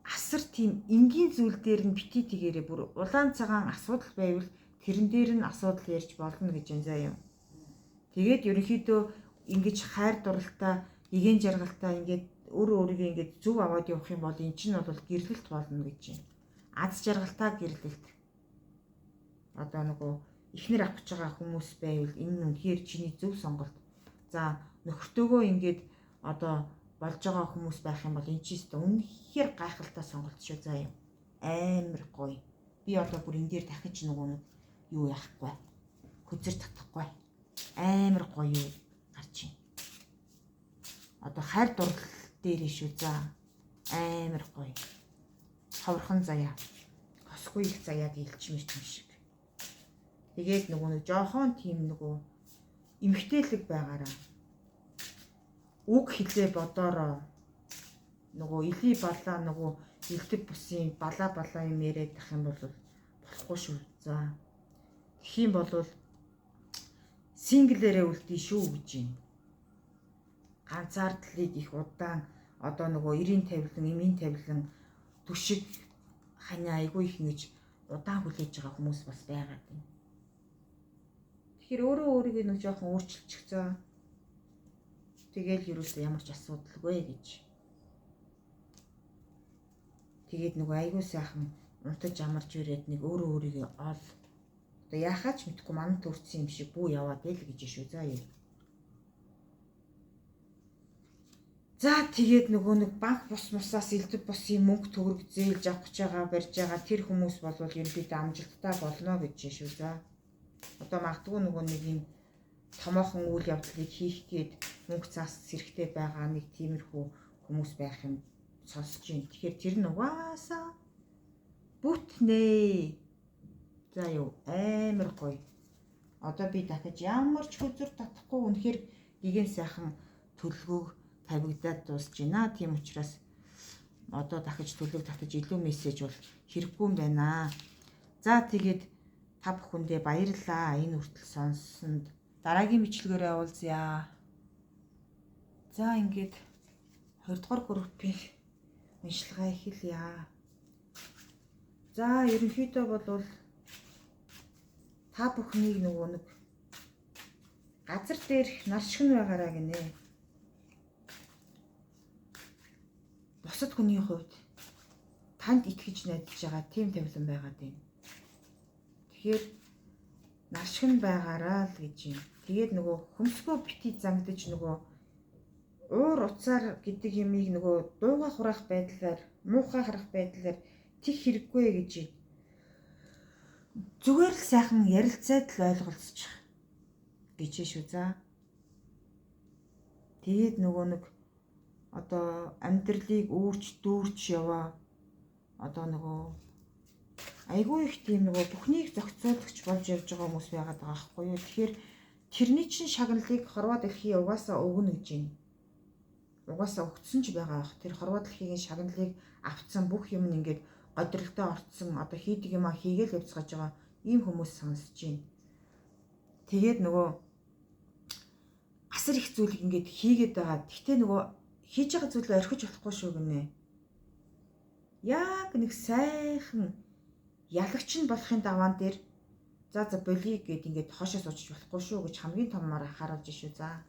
асар тийм энгийн зүйл дээр нь бити тэгээрээ бүр улаан цагаан асуудал байвал тэрэн дээр нь асуудал ярьж болно гэж энэ заа юм. Тэгээд ерөнхийдөө ингэж хайр дурлалтаа, игэн жаргалтаа ингээд өөрөө өөрийгөө ингээд зөв аваад явах юм бол эн чинь бол гэрлэлт болно гэж байна. Аз жаргалтаа гэрлэлт. Одоо нөгөө ихнэр авч байгаа хүмүүс байвал энэ нь үнэхээр чиний зөв сонголт. За нөхөртөөгөө ингээд одоо болж байгаа хүмүүс байх юм бол энэ чинь үнэхээр гайхалтай сонголт шүү заа юм. Амар гоё. Би одоо бүр энэ дээр дахиж нөгөө юу яахгүй. Хөзөр татахгүй. Амар гоё юу гарч ийн. Одоо хайр дурлал дээрээ шүү за. Амар гоё. Ховрхон заяа. Хосгүй их заяаг илчмэрч юм шиг. Тэгээд нөгөө нэг жоохон тийм нөгөө эмхтэлэг байгаараа. Үг хэлээ бодороо. Нөгөө илий балаа нөгөө илдэг бусын балаа юм яриад тах юм бол болохгүй шүү. За. Тэгэх юм бол синглэрээ үлдээ шүү гэж юм. Ганцаардлыг их удаан одоо нөгөө 90 тавилан, эмийн тавилан түшиг ханиа айгүй их ингэж удаан хүлээж байгаа хүмүүс бас байгаад байна. Тэгэхээр өөрөө өөрийгөө нэг жоохон өөрчилчихцөө. Тэгээл юусэн ямар ч асуудалгүй гэж. Тэгээд нөгөө айгүй сайхан унтаж амарч ирээд нэг өөрөө өөрийгөө ол. Одоо яхаач мэдгүй манд төрсэн юм шиг бүү яваад байл гэж шүү заа юу. За тэгээд нөгөө нэг банк бус мусаас элдв бусын мөнгө төгрөг зээлж авах гэж байгаа барьж байгаа тэр хүмүүс болвол ерөнхийдөө амжилттай болно гэж шүү. За одоо магадгүй нөгөө нэг юм томоохон үйл явдлыг хийх гээд мөнгө цаас зэрэгтэй байгаа нэг тиймэрхүү хүмүүс байх юм сонсож байна. Тэгэхээр тэр нь угаасаа бүтнээ. За юу амар гоё. Одоо би дахиж ямар ч хөзөр татахгүй үнэхээр гигэн сайхан төлөвлөгөөг тавигдаад дуусж байна. Тийм учраас одоо дахиж төлөв татаж илүү мессеж бол хэрэггүй юм байна. За тэгээд та бүхэндээ баярлалаа. Энэ хүртэл сонссонд дараагийн бичлэгээрээ уулзъя. За ингээд 20 дугаар группийн уншилгаа эхэлье. За ерөнхийдөө бол та бүхнийг нөгөө нэг газар дээр наршигн байгаараа гинэ. Бусад хүний хувьд танд итгэж найдаж байгаа тийм тавилан байгаад байна. Тэгэхээр наршигн байгаараа л гэж юм. Тэгээд нөгөө хөмсгөө бити зангидж нөгөө уур уцаар гэдэг юмыг нөгөө дууга хураах байдлаар, муухай харах байдлаар тих хэрэггүй гэж юм. Зүгээр л сайхан ярилцаад л ойлголцчих гэж шүү. За. Тэгээд нөгөө нэг одоо амьдралыг үүрч дүүрч яваа. Одоо нөгөө айгүй их тийм нөгөө бүхнийг зохицуулагч болж явж байгаа хүмүүс байгаад байгаа байхгүй юу. Тэгэхээр тэрний чинь шагналыг хорвоо дэлхий угаасаа өгнө гэж юм. Угаасаа өгсөн ч байгаа бах. Тэр хорвоо дэлхийн шагналыг авцсан бүх юм нь ингээд годролтой орцсон одоо хийдэг юм а хийгээл явцгааж байгаа ийм хүмүүс сонсож байна. Тэгээд нөгөө асар их зүйлийг ингээд хийгээд байгаа. Гэхдээ нөгөө хийж байгаа зүйлээ орхиж болохгүй шүү гинэ. Яг нэг сайхан ялагч нь болохын даваан дээр за болий гэд ингээд хоошоос очиж болохгүй шүү гэж хамгийн томмоор харуулж шүү. За.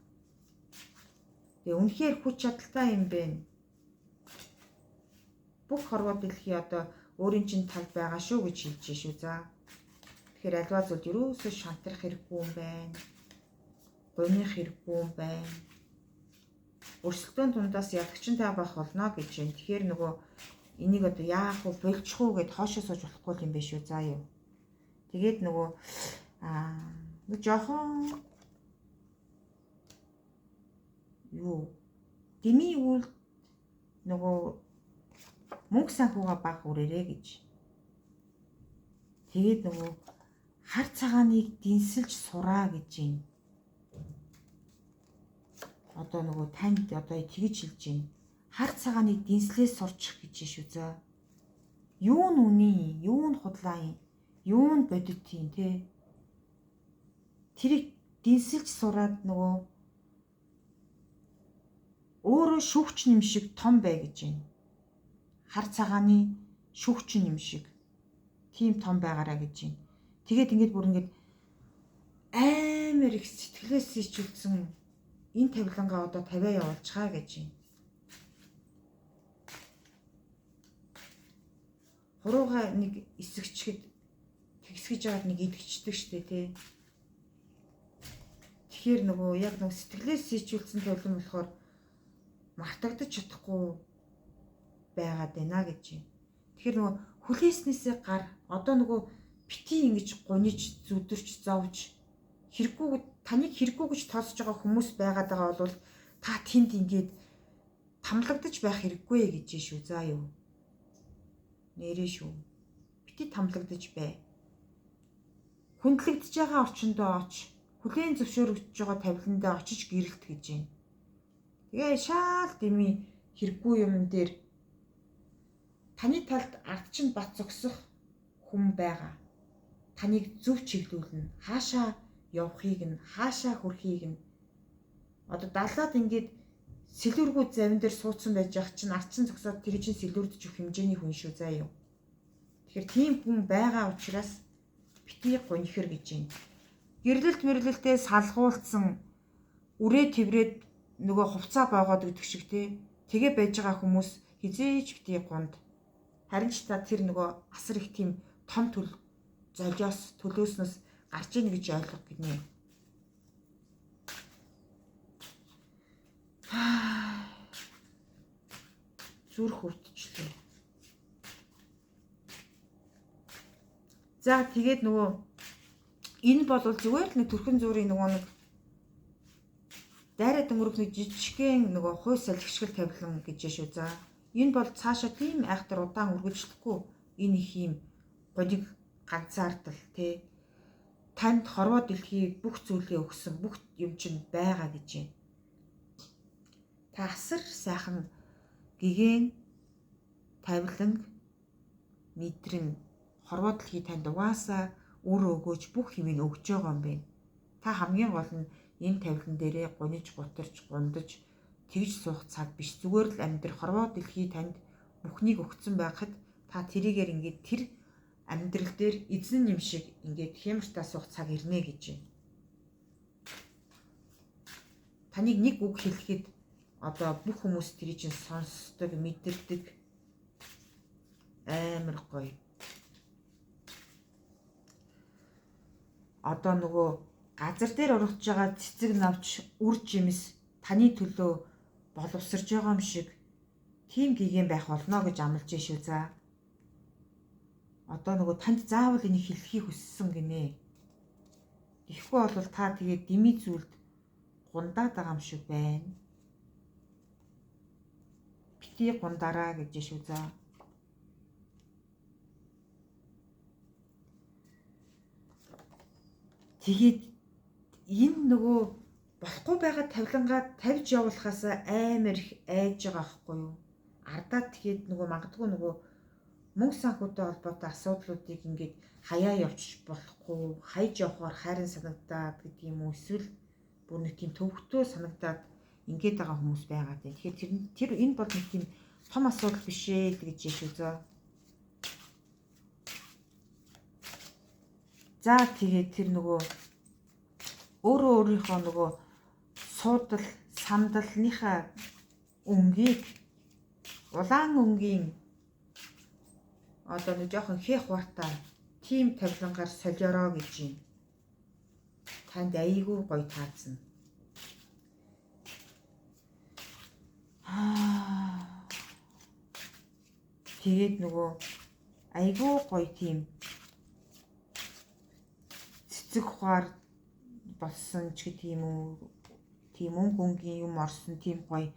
Тэгээ үнэхээр хүч чадалтай юм бэ. Бүх хорвоо дэлхий одоо өөрийн чинь тал байгаа шүү гэж хэлж шүү. За. Тэгэхээр альва зүйл ерөөсөө шантрах хэрэггүй юм байна. Гомих хэрэггүй юм байна. Өрсөлдөөн тундаас ядагчтай байх болно гэж байна. Тэгэхээр нөгөө энийг одоо яах вэ болчих уу гэд хоошоо сууж болохгүй юм биш үү. За юу. Тэгээд нөгөө нэг жоохон юу дими үл нөгөө мөнгө санхугаа баг үрээрээ гэж. Тэгээд нөгөө хар цагааныг дэнсэлж сураа гэж юм. Одоо нөгөө танд одоо тэгж хэлж байна. Хар цагааныг дэнслээс сурчих гэж шүү. За. Юу нь үний, юу нь худлаа юм, юу нь бодит юм те. Тэрийг дэнсэлж сураад нөгөө өөрөө шүүгч юм шиг том бай гэж байна. Хар цагааны шүүгч юм шиг тийм том байгаараа гэж байна. Тэгээд ингээд бүр ингээд амар их сэтгэлээс ичүүлсэн энэ тавилангаа одоо тавиа явуулчихаа гэж байна. Хурууга нэг эсэгчгэд тэгсгэж аваад нэг идэгчдэг штэ тий. Тэгэхээр нөгөө яг нэг сэтгэлээс ичүүлсэн тавилан болохоор мартагдаж чадахгүй байгаад байна гэж байна. Тэгэхээр нөгөө хүлээснээсээ гар одоо нөгөө бити ингэж гуниж зүдэрч зовж хэрэггүй таныг хэрэггүй гэж тоосож байгаа хүмүүс байгаад байгаа бол та тэнд ингээд тамлагдаж байх хэрэггүй гэж шүү. За юу. Нэрээ шүү. Бити тамлагдаж бай. Хүндлэгдэж байгаа орчиндөө оч. Хүлээн зөвшөөрөгдөж байгаа тавиландаа очиж гэрэлт гэж байна. Тэгээ шаал дими хэрэггүй юм дээр таны талд ардчин бат зогсох хүн байгаа. Таныг зөв чиглүүлнэ. Хаашаа явахыг нь, хаашаа хүрэхийг нь одоо далаад ингээд сэлүүргүй завин дээр суудсан байж ах чинь ардчин зогсоод тэр чинь сэлүүрдэж өгөх хэмжээний хүн шүү. За юу. Тэгэхээр тийм хүн байгаа учраас бити гонхэр гэж юм. Гэрлэлт мэрлэлтээ салгуулсан үрээ тэврээд нөгөө хувцаа боогоод өгдөг шиг тэгээ байж байгаа хүмүүс хизээж бити гонд. Харин ч та тэр нөгөө асар их тийм том золиос төлөөснөөс гарч ийн гэж ойлгох гинэ. зүрх өвдчлээ. За тэгээд нөгөө энэ бол зүгээр л нэг төрхөн зүрийн нөгөө нэг дайраад өнгөрөх нэг жижигхэн нөгөө хойс салхишгэл тавилан гэж шүү. За энэ бол цаашаа тийм айхтар удаан үргэлжлэхгүй энэ их юм гоник ганцаардал тий танд хорвоо дэлхий бүх зүйлээ өгсөн бүх юм чинь байгаа гэж юм. Та асар сайхан гэгэн тавиланг мэдрэн хорвоо дэлхий танд угаасаа өөрөө өгөөж бүх юм ин өгж байгаа юм байна. Та хамгийн гол нь энэ тавилан дээрээ гуниж гутарч гундаж тэгж суух цаг биш. Зүгээр л амьдрал хорвоо дэлхий танд бүхнийг өгсөн байхад та тэрийгээр ингээд тэр амьдрал дээр эзэн юм шиг ингээд хямртаа суух цаг ирнэ гэж байна. Таныг нэг үг хэлэхэд одоо бүх хүмүүс тэрийг чинь сонсдог, мэдэрдэг амар гоё. Одоо нөгөө газар дээр урагч байгаа цэцэг навч үр жимс таны төлөө боловсрж байгаа юм шиг тийм гэгэн байх болно гэж амлаж шүү. За одоо нөгөө танд заавал энийг хэлхийг хүссэн гинэ. Тэгэхгүй бол та тэгээд дими зүйлд гундаад байгаа юм шиг байна. Бити гундараа гэж шүү. За тэгээд энэ нөгөө болохгүй байгаа тавилангаа тавьж явуулахаас амар их айж байгаа байхгүй юу? Ардаад тэгээд нөгөө магадгүй нөгөө мөнгө санхүүтэй холбоотой асуудлуудыг ингээд хаяа явчих болохгүй, хайж явахаар хайрын санагдаад гэдэг юм уу? Эсвэл бүр нэг тийм төвөгтэй санагдаад ингээд байгаа хүмүүс байгаа. Тэгэхээр тэр энэ бол нэг тийм том асуудал биш ээ гэж шүү. За тэгээд тэр нөгөө өөрийнхөө нөгөө суудал сандалныхаа өнгийг улаан өнгийн одоо нэг жоохон хээх хуртаа тийм тавилангаар солиороо гэж юм. Танд айгүй гоё таацна. Тэгээд нөгөө айгүй гоё тийм цэцэг ухаар болсон ч гэх юм уу, тийм өнгийн юм орсон тийм гоё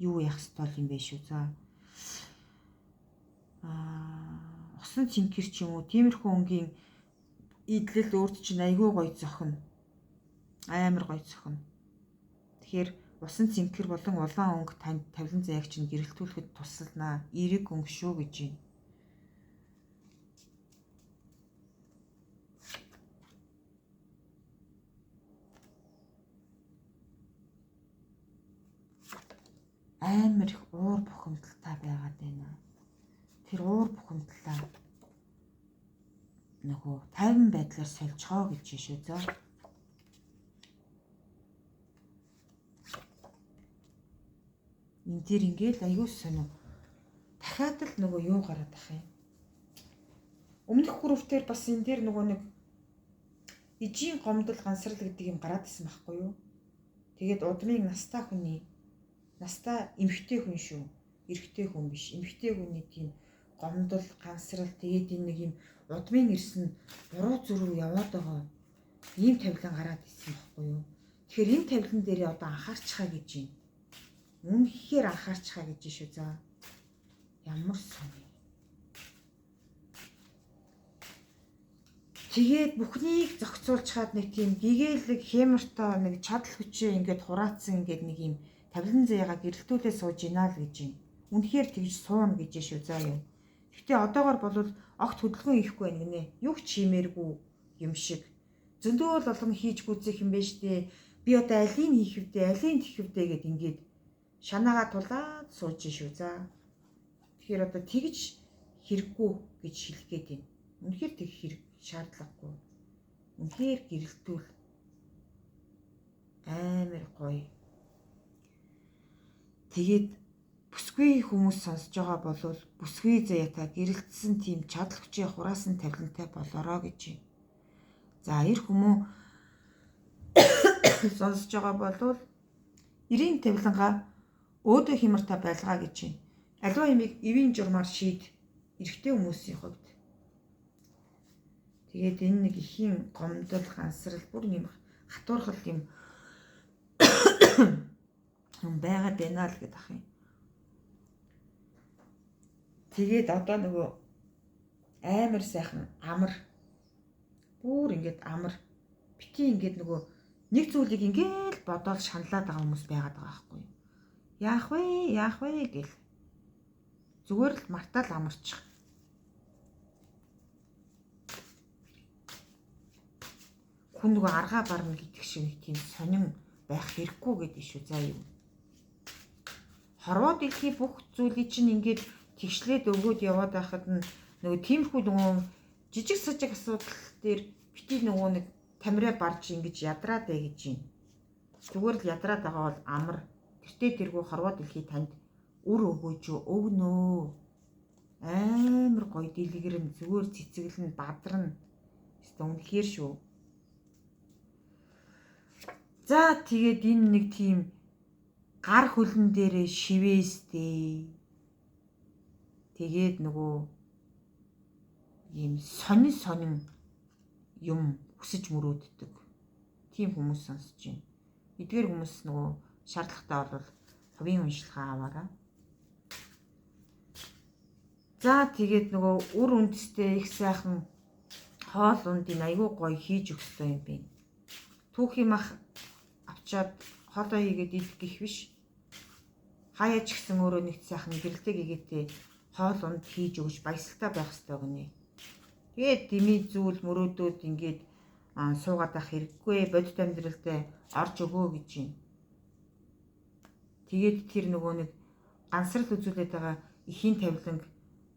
юу яах ёстой юм бэ шүү. За усан цэнхэр ч юм уу тиймэрхүү өнгийн идэл өөрт чинь айгүй гоё зохино. Амар гоё зохино. Тэгэхээр усан цэнхэр болон улаан өнгө танд тавилан зайг чинь гэрэлтүүлэхэд тусалнаа. Эрэг өнгө шүү гэж байна. Амар их уур бухимдалтай байгаад байна. Тэр уур бухимдалаа нөгөө 50 байдлаар сольжгоо гэж шүү. За энэ тэр ингээл аюу сонио дахиад л нөгөө юу гараад ах юм. Өмнөх хүрвтээр бас энэ дээр нөгөө нэг ижийн гомдол гансрал гэдэг юм гараад исэн байхгүй юу? Тэгээд удмын настай хүний настай эмэгтэй хүн шүү. Эрэгтэй хүн биш. Эмэгтэй хүний тийм гомдол гансрал тэгээд энэ нэг юм удмын ирсэн буруу зүрүү яваад байгаа ийм тавилан гараад исэн байхгүй юу? Тэгэхээр энэ тавилан дээр одоо анхаарчхаа гэж юм. Үнэхээр анхаарчхаа гэж шүү. За ямар сони. Тэгээд бүхнийг зохицуулчаад нэг тийм гэгээлэг хэмэртаа нэг чадал хүчээ ингээд хураацсан ингээд нэг юм тавилан заяага гэрэлтүүлээ сууж ийна л гэж юм. Үнэхээр тэгж суuna гэж шүү. За юу. Гэхдээ одоогор бол огт хөдөлгөөн хийхгүй байна гинэ. Юу ч хиймээргүй юм шиг. Зөндөө л олон хийж гүйцэх юм байна штэ. Би одоо алийг хийх вдэ, алийг хийх вдэ гэд ингээд шанаага тулаад сууж шүү. За. Тэгэхээр одоо тэгж хэрэггүй гэж хэлэх гээд юм. Үнэхээр тэг хэрэг шаардлагагүй. Үнэхээр гэрэлтүүл амар гоё. Тэгээд бүсгүй хүмүүс сонсож байгаа бол бүсгүй заяата гэрэлтсэн тийм чадал хүчээ хураасан тавилантай болороо гэж юм. За эр хүмүүн сонсож байгаа бол 90 тавилангаа өөдөө хямртаа байлгаа гэж юм. Аливаа юмыг эвийн журмаар шийд эрэгтэй хүмүүсийн хувьд. Тэгээд энэ нэг ихийн гомдол, гансрал, бүр юм хатуурхал юм байгаад байна л гэдэг ах юм. Тэгээд одоо нөгөө амар сайхан амар бүр ингээд амар бити ингээд нөгөө нэг зүйлийг ингээд бодоод шаналаад байгаа хүмүүс байгаад байгаа байхгүй юу? Яах вэ гэл. Зүгээр л мартаал амарчих. Хүн нөгөө аргаа барна гэдэг шиг нэг тийм сонин байх хэрэггүй гэдэг шүү заа юу. Хорвоо дэлхий бүх зүйлийг чинь ингээд тэгшлээд өгөөд яваад байхад нь нөгөө тиймэрхүү нөгөө жижиг сажиг асуудал дээр бити нөгөө нэг тамираа барж ингэж ядраад бай гэж юм. Зүгээр л ядраад байгаа бол амар. Тэртээ тэргүй хорвоо дэлхий танд үр өгөөж өгнөө. Амар гоё дэлгэрэн зүгээр цэцэглэн бадран. Эсвэл үнэхээр шүү. За тэгээд энэ нэг тийм гар хөлн дээрээ шивээстэй. Тэгээд нөгөө ийм сонин юм хүсэж мөрөөддөг. Тийм хүмүүс сонсож байна. Эдгээр хүмүүс нөгөө шаардлагатай бол хувийн уншилгаа аваарай. За тэгээд нөгөө үр үндэстэй их сайхан хоол ундын айгүй гоё хийж өгсөн юм бэ. Түүхийн мах авчаад хоолоо хийгээд идэх гэх биш. Хаяа ч гэсэн өөрөө нэг сайхан гэрэлтэй гэгээтэй хоол унд хийж өгч баясгалтай байх хэрэгтэй гэнэ. Тэгээд дими зүйл мөрөөдөөд ингээд суугаад байх хэрэггүй. Бодит амьдралдаа орж өгөө гэж юм. Тэгээд тэр нөгөө нэг гансрал үзүүлээд байгаа эхийн тавиланг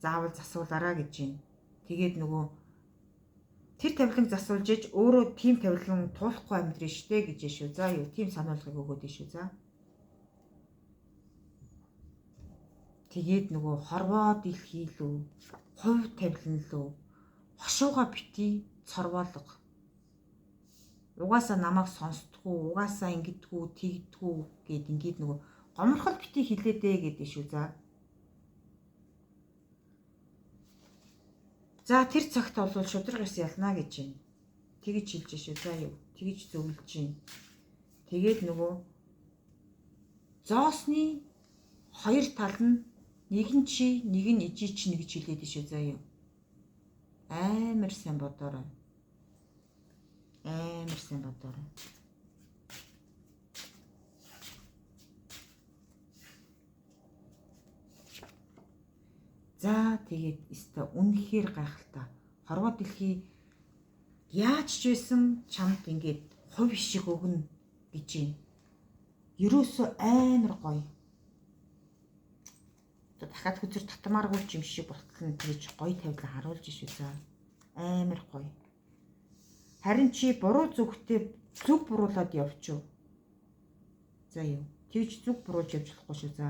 заавал засуулаарай гэж юм. Тэгээд нөгөө тэр тавиланг засуулж иж өөрөө тийм тавилан туулахгүй амьдрын штэ гэж шүү. За юу тийм сануулгыг өгөөд шүү. За. Тэгээд нөгөө хорвоо дэлхий лүү, хувь тавилан лүү, хошууга бити цорвоолго. Угаасаа намайг сонсдгоо, угаасаа ингэдэггүй, тэгдэггүй гэд ингээд нөгөө гоморхол бити хилээдээ гэдэг шүү. За. За тэр цагт бол шударгаас ялнаа гэж байна. Тэгж хэлж шүү. За юу. Тэгж зөвлөж байна. Тэгээд нөгөө зоосны хоёр тал нь нэг нь чи, нэг нь ижи чи гэж хэлээд шүү. За юу. Амар сайн бодоорой. Амар сайн бодоорой. За тэгээд өстой үнэхээр гайхалтай. Хорвоо дэлхий яаж ч байсан чамд ингээд хувь шиг өгнө гэж юм. Ерөөсөө амар гоё. Дахиад хүзэр татмааргүй юм шиг болтол нь тэгж гоё тавилан харуулж шүү. За амар гоё. Харин чи буруу зүгтээ зүг буруулаад явчих. За юу. Тэгж зүг буруулж явж болохгүй шүү. За.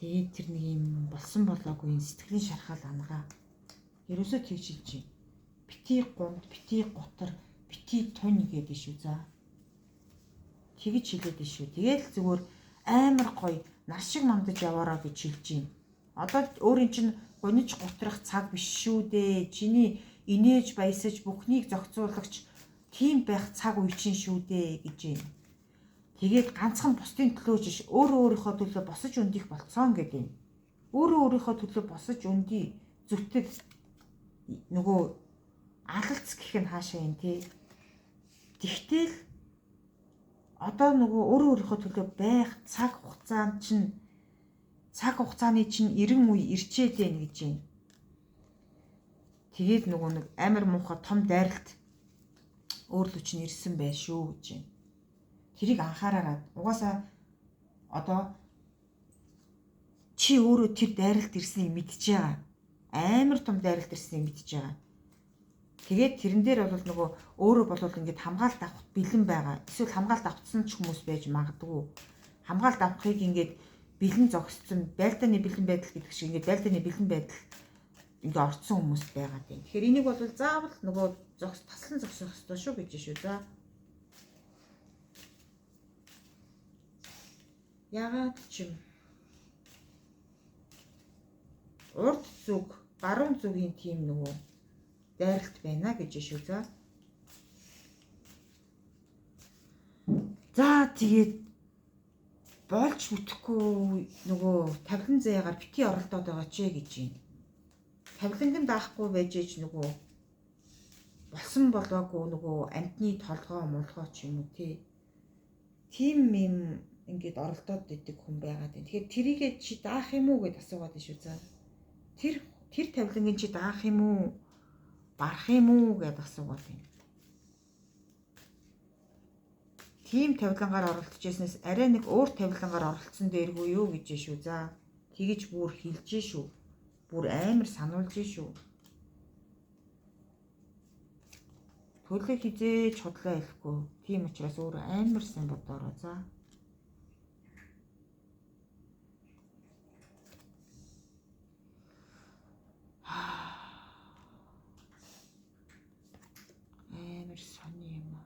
Тэгээд тэр нэг юм болсон болоогүй сэтгэлийн шархаал ангаа. Ерөөсөө тэгж хэлж байна. Бити гунд, бити гутар, бити тонь гэдэг шүү. За. Тэгж хэлээд шүү. Тэгээл зүгээр амар гоё нар шиг намдаж яваараа гэж хэлж байна. Одоо өөрийн чинь гуниж гутрах цаг биш шүү дээ. Чиний инээж баясаж бүхнийг зохицуулагч тийм байх цаг үе чинь шүү дээ гэж байна. Тэгээд ганцхан бусдын төлөө жиш өөрийнхөө төлөө босож өндих болцсон гэдэг юм. Өөрийнхөө төлөө босож өндий зүтгэл нөгөө алалц гэх нь хаашаа юм те. Тэгтэл одоо нөгөө өөрийнхөө төлөө байх цаг хугацааны чинь 90 үе ирчээд байна гэж юм. Тэгээд нөгөө нэг амар муухай том дайралт өөрлөв чинь ирсэн байх шүү гэж юм. Тэрийг анхаараарай. Угаасаа одоо чи өөрөө тэр дайралт ирснийг мэдчихэж байгаа. Амар том дайралт ирснийг мэдчихэж байгаа. Тэгээд тэрэн дээр бол нөгөө өөрөө бол ингээд хамгаалалт авах бэлэн байгаа. Эсвэл хамгаалалт авцсан ч хүмүүс байж магадгүй. Хамгаалалт авахыг ингээд бэлэн зогссон, байлдааны бэлэн байдал гэдэг шиг ингээд байлдааны бэлэн байдал ингээд орцсон хүмүүс байгаа тийм. Тэгэхээр энийг бол заавал нөгөө таслан зогсох ёстой шүү гэж шүү. За. Ягаад ч юм урд зүг, баруун зүгийн тийм нөгөө дайралт байна гэж шүү. За тэгээд болж бүтэхгүй нөгөө тавилан заяагаар бити оролдоод байгаа ч гэж юм. Тавиланган даахгүй байж ээж нөгөө болсон болоогүй нөгөө амтны толгоо молгоо ч юм уу тий. Тим юм ингээд оролдоод идэг хүн байгаад байна. Тэгэхээр тэрийгээ чи даах юм уу гэд асуугаад байна шүү. За. Тэр тавилангийн чи даах юм уу? Барах юм уу гэд асуугаад байна. Тим тавилангаар оролцож яснаас арай нэг өөр тавилангаар оролцсон дээргүй юу гэж шүү. За. Тэгэж бүр хилж шүү. Бүр амар сануулж шүү. Төлөө хизээж худлаа хэлэхгүй. Тийм учраас өөр амар сайн бодоороо. За. Амар сони юм аа.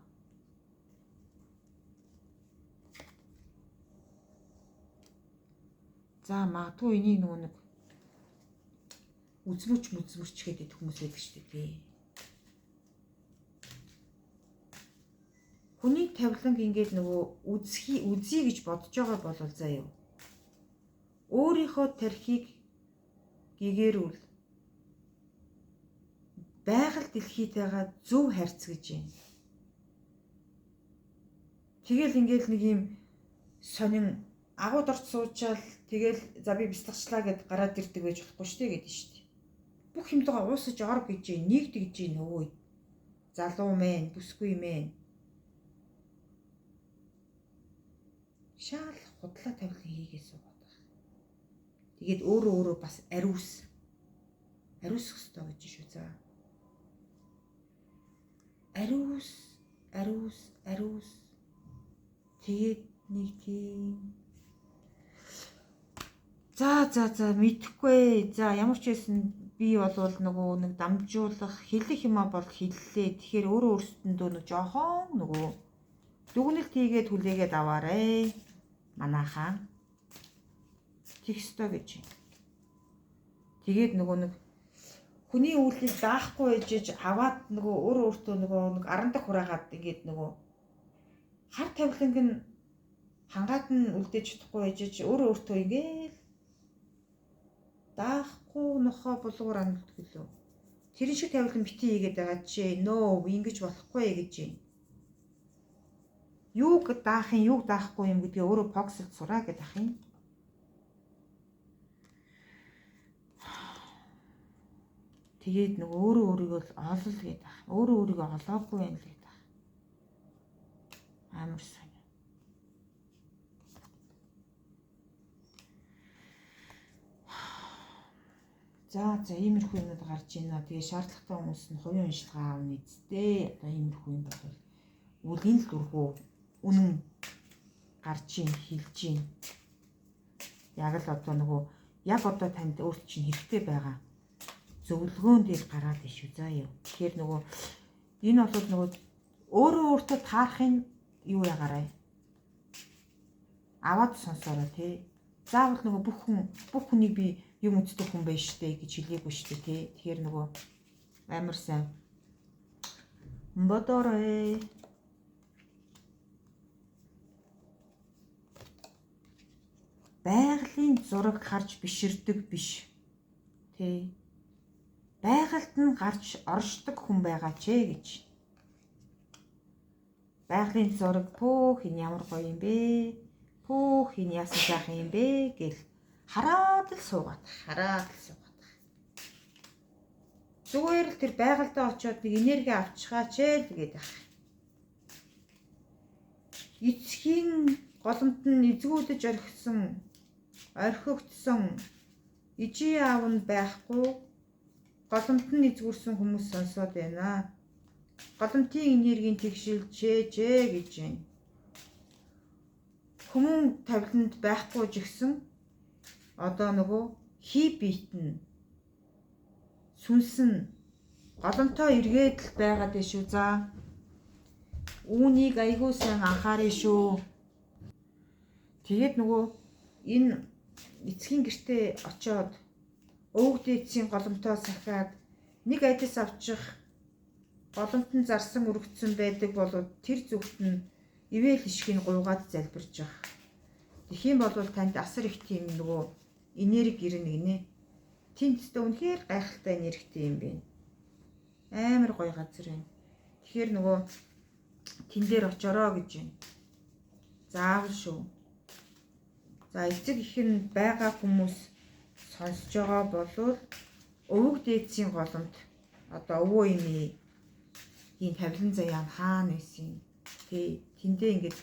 За магадгүй энийг нөгөө нэг үзмөрч гэдэг хүмүүс байдаг шүү дээ. Хүний тавиланг ингээд нөгөө үзье гэж бодож байгаа бол заяа. Өөрийнхөө тархийг гэгэрүүл байгаль дэлхийтэйгээ зөв харьцаж байна. Тэгэл ингээд нэг юм сонин агууд орч суучаал тэгэл за би бяцлагчлаа гэд гараад ирдэг байж болохгүй штэ гэдэг штэ. Бүх юмдгаа уусаж ор гэж нэгтгэж нөгөө залуу мэн бүсгүй мэн. Шаал худлаа тавилан хийгээ суугаад байна. Тэгээд өөрөө бас ариусах хэрэгтэй гэж шүү. За. Ариус. Тэгээд нэг тийм. За мэдэхгүй. За ямар ч байсан би болвол нөгөө нэг дамжуулах хэлэх юма бол хэллээ. Тэгэхээр өөрөө өөрсдөндөө нэг жоохон нөгөө дүгнэлт хийгээд хүлээгээд аваарэ. Манайхаа текстоо гэж. Тэгээд нөгөө нэг хүний үйлдэл даахгүй ээжж аваад нөгөө өөртөө нөгөө нэг 10 дахь хураагаад ингээд нөгөө хар тавиланг нь хангаад нь үлдээж чадахгүй ээжж өөртөө ингээд даахгүй нохоо булгуур амлдаг гэлөө. Тэр шиг тавилан бити хийгээд байгаа чи нөө ингэж болохгүй гэж юм. Юуг даах юм, юуг даахгүй юм гэдгээ өөрөө фокусд сураа гэдэг ах юм. Тэгээд нэг өөрийгөө олол гэдэг ах. Өөрийгөө олоогүй юм л гэдэг ах. Амар сайн. За иймэрхүү юмуд гарч ийна. Тэгээ шаардлагатай хүмүүс нь хувийн уншилгаа аавна эцтэй. Одоо иймэрхүү юм бол үлийн л дургу үнэн гарч ийн хэлж ийн. Яг л одоо нөгөө яг одоо танд өөрт чинь хэрэгтэй байгаа зөвлөгөөн дээр гараад ишүү заа юу. Тэгэхээр нөгөө энэ бол нөгөө өөртөө таарахын юу ягаарай. Аваад сонсоорой тий. Заавал нөгөө бүх хүнийг би юм үздэг хүн байж штэ гэж хэлээгүй штэ тий. Тэгэхээр нөгөө амар сайн бодорой. Байгалийн зураг харж биширдэг биш. Тэ. Байгальд нь гарч оршдог хүн байгаа ч гэж. Байгалийн зураг пөөх энэ ямар гоё юм бэ? Пөөх энэ яасан сайхан юм бэ гэл хараад л суугаад. Зүгээр л тэр байгальдаа очиод нэг энерги авчихаач л гээд байх. Эцгийн голомт нь эзгүүлж орхигдсон ижи аав нь байхгүй голомт нь эзгүүрсэн хүмүүс сонсоод байна. Голомтын энергийн тэгшилжээ гэж байна. Хүмүүн тавиланд байхгүй жигсэн одоо нөгөө хибит нь сүнсэн голомтоо эргээд л байгаад байна шүү. За үүнийг айгүй сайн анхаарай шүү. Тэгээд нөгөө энэ эцгийн гэртээ очиод өвөг дээдсийн голомтоо сахиад нэг адис авчих голомт нь зарсан өргөцсөн байдаг бол тэр зүгт нь ивэл ишгийг гуйгаад залбирж байгаа. Тэгхийн бол танд асар их тийм нөгөө энерги ирнэ гинэ. Тэнцтэй үнэхээр гайхалтай энергитэй юм бэ. Амар гоё газар байна. Тэгэхээр нөгөө тэн дээр очороо гэж байна. Заавал шүү. За эцэг их нь байгаа хүмүүс сонсож байгаа болвол өвөг дээдсийн голомт одоо өвөө имийн тавилан заяа хаана байсан. Тэндээ ингээд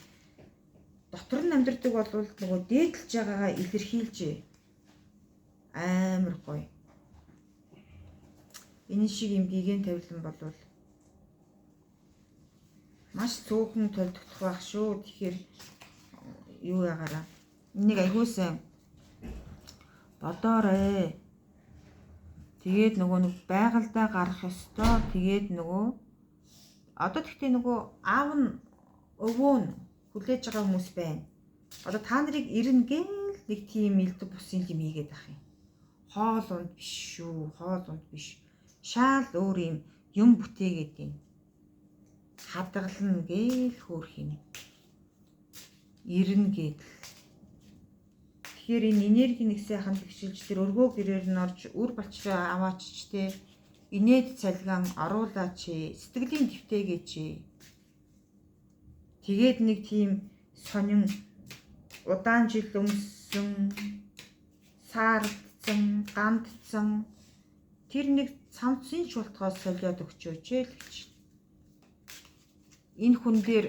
дотор нь амьдардаг бол нөгөө дээдлж байгаагаа илэрхийлж амар гоё. Энэ шиг юм гигэн тавилан болвол маш цөөхөн төлөвлөх байх шүү. Тэгэхээр юу ягаараа энийг аягуулсан бодоорой. Тэгээд нөгөө нэг байгальдаа гарах ёстой. Тэгээд нөгөө одоо тэгтээ нөгөө аав нь өвөө нь хүлээж байгаа хүмүүс байна. Одоо та нарыг ирнэ гэл нэг тийм илдэг бусын юм хийгээд ах юм. Хоол унд биш шүү. Хоол унд биш. Шаал өөр юм бүтээгээд юм. Хадгална гээл хөөх юм. Ирнэ гээд. Тэгэхээр энэ энерги нэг сайхан тэгшилж тэр өргөө гэрээр нь орж үр балчраа аваачч те инээд цалгаан оруулаач сэтгэлийн твтэйгээч. Тэгээд нэг тийм сонин удаан жил өмссөн саардсан гандцсан тэр нэг цамцын шултгаас солиод өгчөөч л гэж. Энэ хүн дээр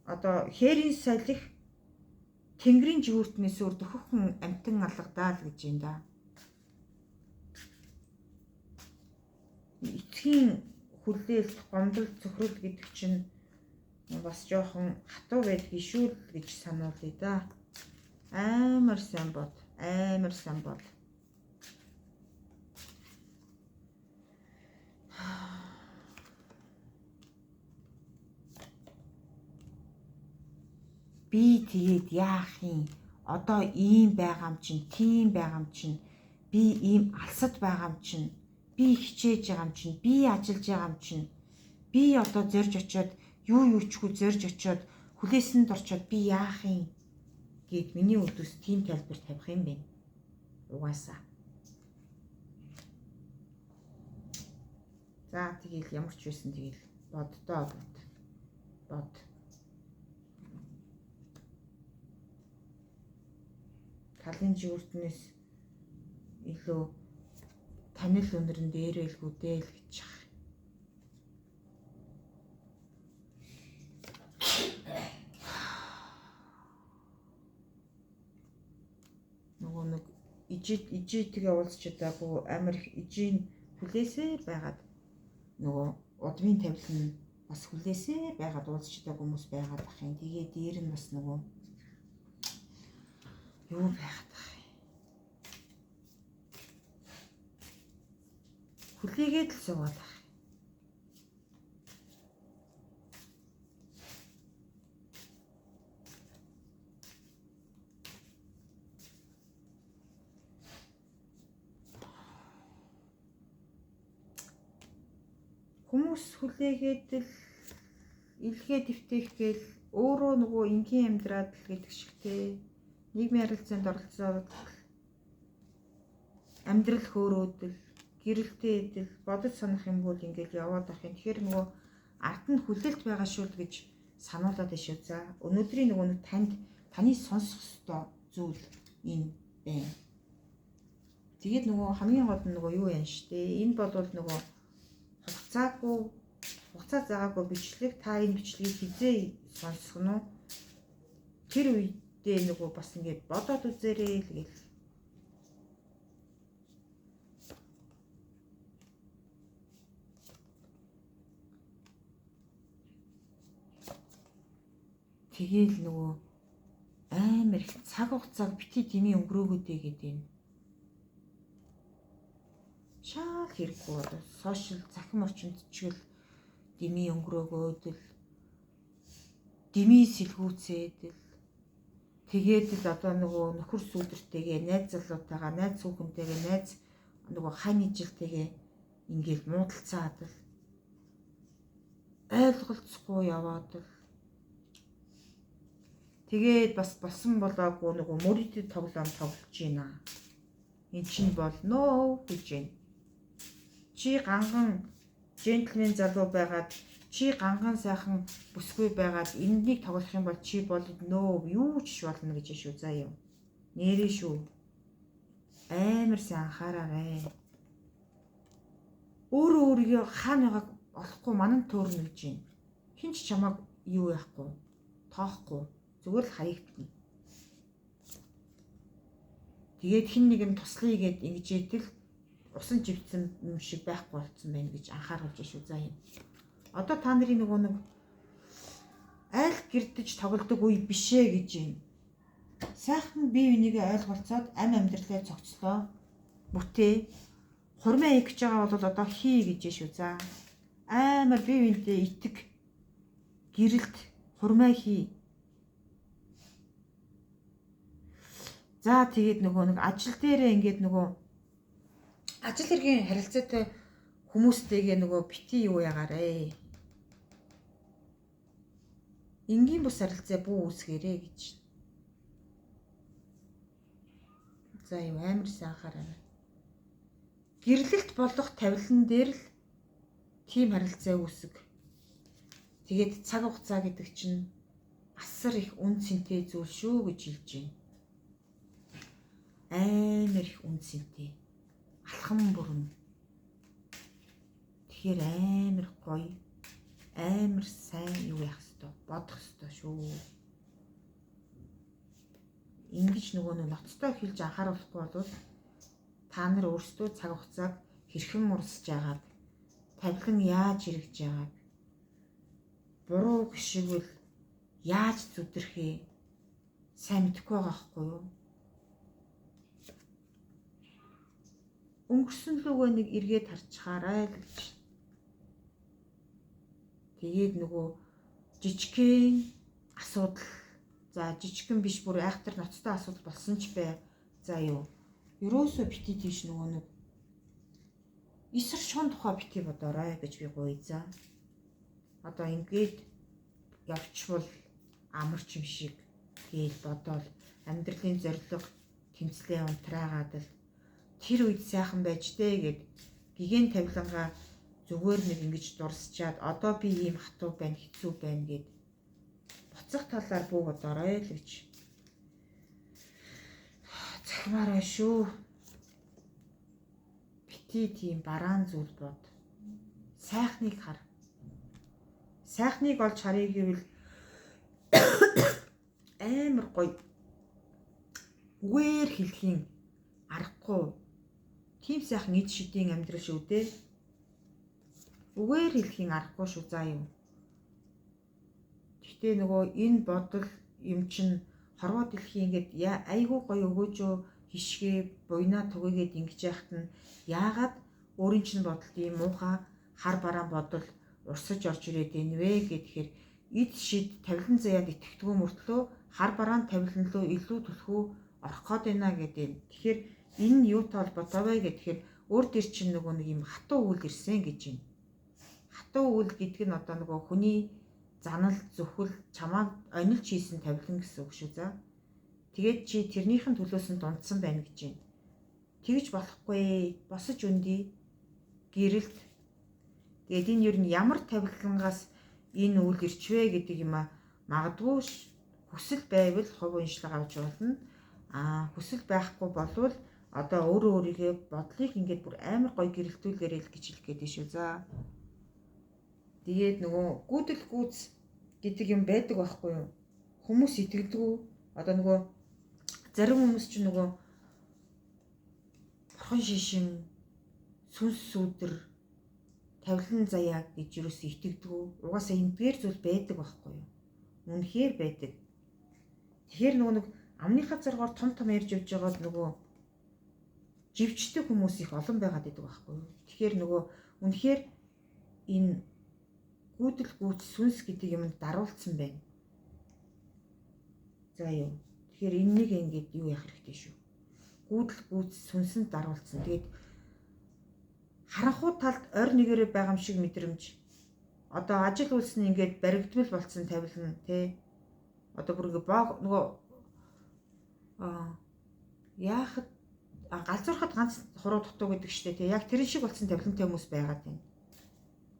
одоо хээрийн салхи Тэнгэрийн жигүүртнээс өөр дөхөхөн амтан алгадаа л гэж юм да. Эцгийн хүлээлт, гомдол, цөхрөл гэдэг чинь бас жоохон хатуу байдгийг шүү л гэж сануулъя да. Амар сайн бод, амар сайн бод. Би тэгээд яах юм? Одоо ийм байгаа юм чинь, тийм байгаа юм чинь, би ийм алсад байгаа юм чинь, би хичээж байгаа юм чинь, би ажиллаж байгаа юм чинь, би одоо зорж очиод юу чгүй зорж очиод хүлээсэнд орчоод би яах юм гэд миний өдөөс тийм тайлбар тавих юм бэ. Угаасаа. За тэгэл ямар ч байсан тэгэл боддоо бод. Талын жигүүртнээс илүү танил өнөрн дээрэлгүй дээл гэж байна. Нөгөө нэг ижитгээ уулзч удаагүй амар их ижийн хүлээсээр байгаад нөгөө удмын тавилан бас хүлээсээр байгаад уулзч удаагүй хүмүүс байгаад ах юм. Тэгээ дээр нь бас нөгөө юу байгаад ах юм. Хүлээгээд л суугаад ах. Хүмүүс хүлээгээд л илгээ дэвтэх гээл өөрөө нөгөө энгийн амьдраад л гэдэг шигтэй. Нийгмийн харилцаанд оролцоод амьдрал хөөрөөдөл, гэрэлтэй идэл, бодож санах юм бол ингээл яваад ах юм. Тэгэхээр нөгөө ард нь хүлээлт байгаа шүү л гэж сануулад байна шүү. За өнөөдрийн нөгөө нэг таны сонсох ёстой зүйл энэ байна. Тэгээд нөгөө хамгийн гол нь нөгөө юу яан штэ. Энэ бол нөгөө хугацаа заагаагүй бичлэг. Та энэ бичлэгийг хизээ сонсох нь тэр үедээ нөгөө бас ингээд бодоод үзээрэй л гэл. Тэгээл нөгөө амар их цаг хугацааг бити дэмий өнгөрөөгөөдэй гэдэг юм. Шал хэрэггүй одоо сошиал захим орчинд ч гэл дэмий өнгөрөөгөөдөл дэмий сэлгүүцээдэл Тэгээд л одоо нөгөө нөхөр сүудэртэйгээ, найз залуутайгаа, найз хүүхэнтэйгээ, найз нөгөө хань ижилтэйгээ ингээл муудалцаад л ойлголцохгүй яваад л тэгээд бас болсон болоогүй нөгөө мөрөдөд тоглоом тоглож байна. Эн чинь бол нөө гэж байна. Чи ганган джентльмен залуу байгаад чи ганган сайхан бүсгүй байгаад энэнийг тоглох юм бол чи бол нөө юу ч болно гэж шүү заа юу. Нэрээ шүү. Амар сайн анхаараарай. Өөрөө өөрийгөө хаана байгааг олохгүй манан төөрнө гэж байна. Хин ч чамайг юу яахгүй, тоохгүй. Зүгээр л хаягдана. Тэгээд хин нэг юм туслая гэд ингэж идэл усан живцэн юм шиг байхгүй болсон байна гэж анхааруулж шүү заа юм. Одоо та нарын нөгөө нэг айл гэрдэж тоглодог үе бишээ гэж байна. Сайхан бие бинийгээ ойлголцоод амьдралаа цогцлоо. Бүтээ. Хурмаа их гэж байгаа бол одоо хий гэж шүү заа. Амар бие биентэй итг. Гэрэлт хурмаа хий. За тэгээд нөгөө нэг ажил дээрээ ингээд нөгөө ажил хэргийн харилцаатай хүмүүстэйгээ нөгөө бити юу ягаарэ. Энгийн бус харилцаа бүү үсгээрээ гэж. За юу амар сайн анхаараа. Гэрлэлт болох тавилан дээр л тийм харилцаа үүсэг. Тэгээд цаг хугацаа гэдэг чинь асар их үн цэнтэй зүйл шүү гэж хэлж байна. Амар их үн цэнтэй. Алхам бүрэн. Тэгэхээр амар гоё, амар сайн юу яах ёстой, бодох ёстой шүү. Ингэж нөгөө ноцтой хэлж анхааруулахгүй бол та нар өөрсдөө цаг хугацааг хэрхэн урсж байгааг, тавилан яаж хэрэгж байгааг, буруу гişгвэл яаж зүдэрхээ сайн мэдэхгүй байгаа хгүй юу? Өнгөрсөн лүгөө нэг эргээд харчихаарай л гэж. Тэгээд нөгөө жижигхэн асуудал, за жижигхэн биш бүр айхтар ноцтой асуудал болсон ч бай. За юу. Ерөөсөө бити тийш нөгөө нэг эсэр шун тухай бити бодоорой гэж би гуй за. Одоо ингээд явчвал амарч юм шиг гээл бодоол амьдралын зорилго тэмцлээ унтраагаад л тэр үед сайхан байж дээ гэд гигэн тавилангаа зүгээр нэг ингэж дурсчаад одоо би ийм хатуу байна, хэцүү байна гэд буцах талаар бүү бодоорой л гэж. Захимаар байна шүү. Бити тийм бараан зүйл бод. Сайхныг хар. Сайхныг олж харъя гэвэл амар гоё. Үгээр хэлхийн аргагүй. Тийм сайхан эд шидийн амьдрал шүү дээ. Үгээр хэлхийн аргагүй шүү заа юм. Гэхдээ нөгөө энэ бодол юм чинь хорвоо дэлхийн ингээд айгүй гоё өгөөжөө хишгээ буйнаа тугийгээд ингэж яхад нь яагаад өөрийн чинь бодолт ийм муухай хар бараан бодол урсаж орж ирээд байна вэ гэхээр эд шид тавилан заяад итгэдэггүй мөртлөө хар бараан тавилан руу илүү түлхүү орох гээд байна гэдэг. Тэгэхээр энэ нь юутай холбоотой вэ гэхээр өөр дээр чинь нөгөө нэг юм хатуу үйл ирсэн гэж байна. Хатуу үйл гэдэг нь одоо нөгөө хүний занал зүхэл чамаа онилж хийсэн тавилан гэсэн үг шүү за. Тэгээд чи тэрнийхэн төлөөс нь дундсан байна гэж байна. Тэгж болохгүй. Босож үндий. Гэрэлт. Тэгээд энэ юу н ямар тавилангаас энэ үйл ирчвэ гэдэг юм а магадгүй хүсэл байвал хувь уншлага авч болно. Хүсэл байхгүй болвол одоо өөрөө өөрийгөө бодлыг ингээд бүр амар гоё гэрэлтүүлээрэй л гэж хэлэх гээд шүү за. Тэгээд нөгөө гүйдэл гүйц гэдэг юм байдаг байхгүй юу? Хүмүүс итгэдэггүй. Одоо нөгөө зарим хүмүүс ч нөгөө бурхан шишин, сүнс сүудэр, тавилан заяа гэж юусэн итгэдэггүй. Угаасаа эндгээр зүйл байдаг байхгүй юу? Үнэхээр байдаг. Тэгэхээр нөгөө нэг амныхаа заргаар том ярьж явж байгаа нөгөө живчдэг хүмүүс их олон байгаад байдаг байхгүй юу? Тэгэхээр нөгөө үнэхээр энэ гүйдэл гүйц сүнс гэдэг юмд даруулсан байна. За юу. Тэгэхээр энэнийг ингээд юу яах хэрэгтэй шүү. Гүйдэл гүйц сүнсэнд даруулсан. Тэгээд харанхуй талд орь нэгээрээ байгаа юм шиг мэдрэмж. Одоо ажил үйлс нь ингээд баригдмал болцсон тавилан тий. Одоо бүр ингээд нөгөө яахад галзуурхад ганц хуруу дутуу гэдэг штэ тий. Яг тэрэн шиг болсон тавилантай хүмүүс байгаад байна.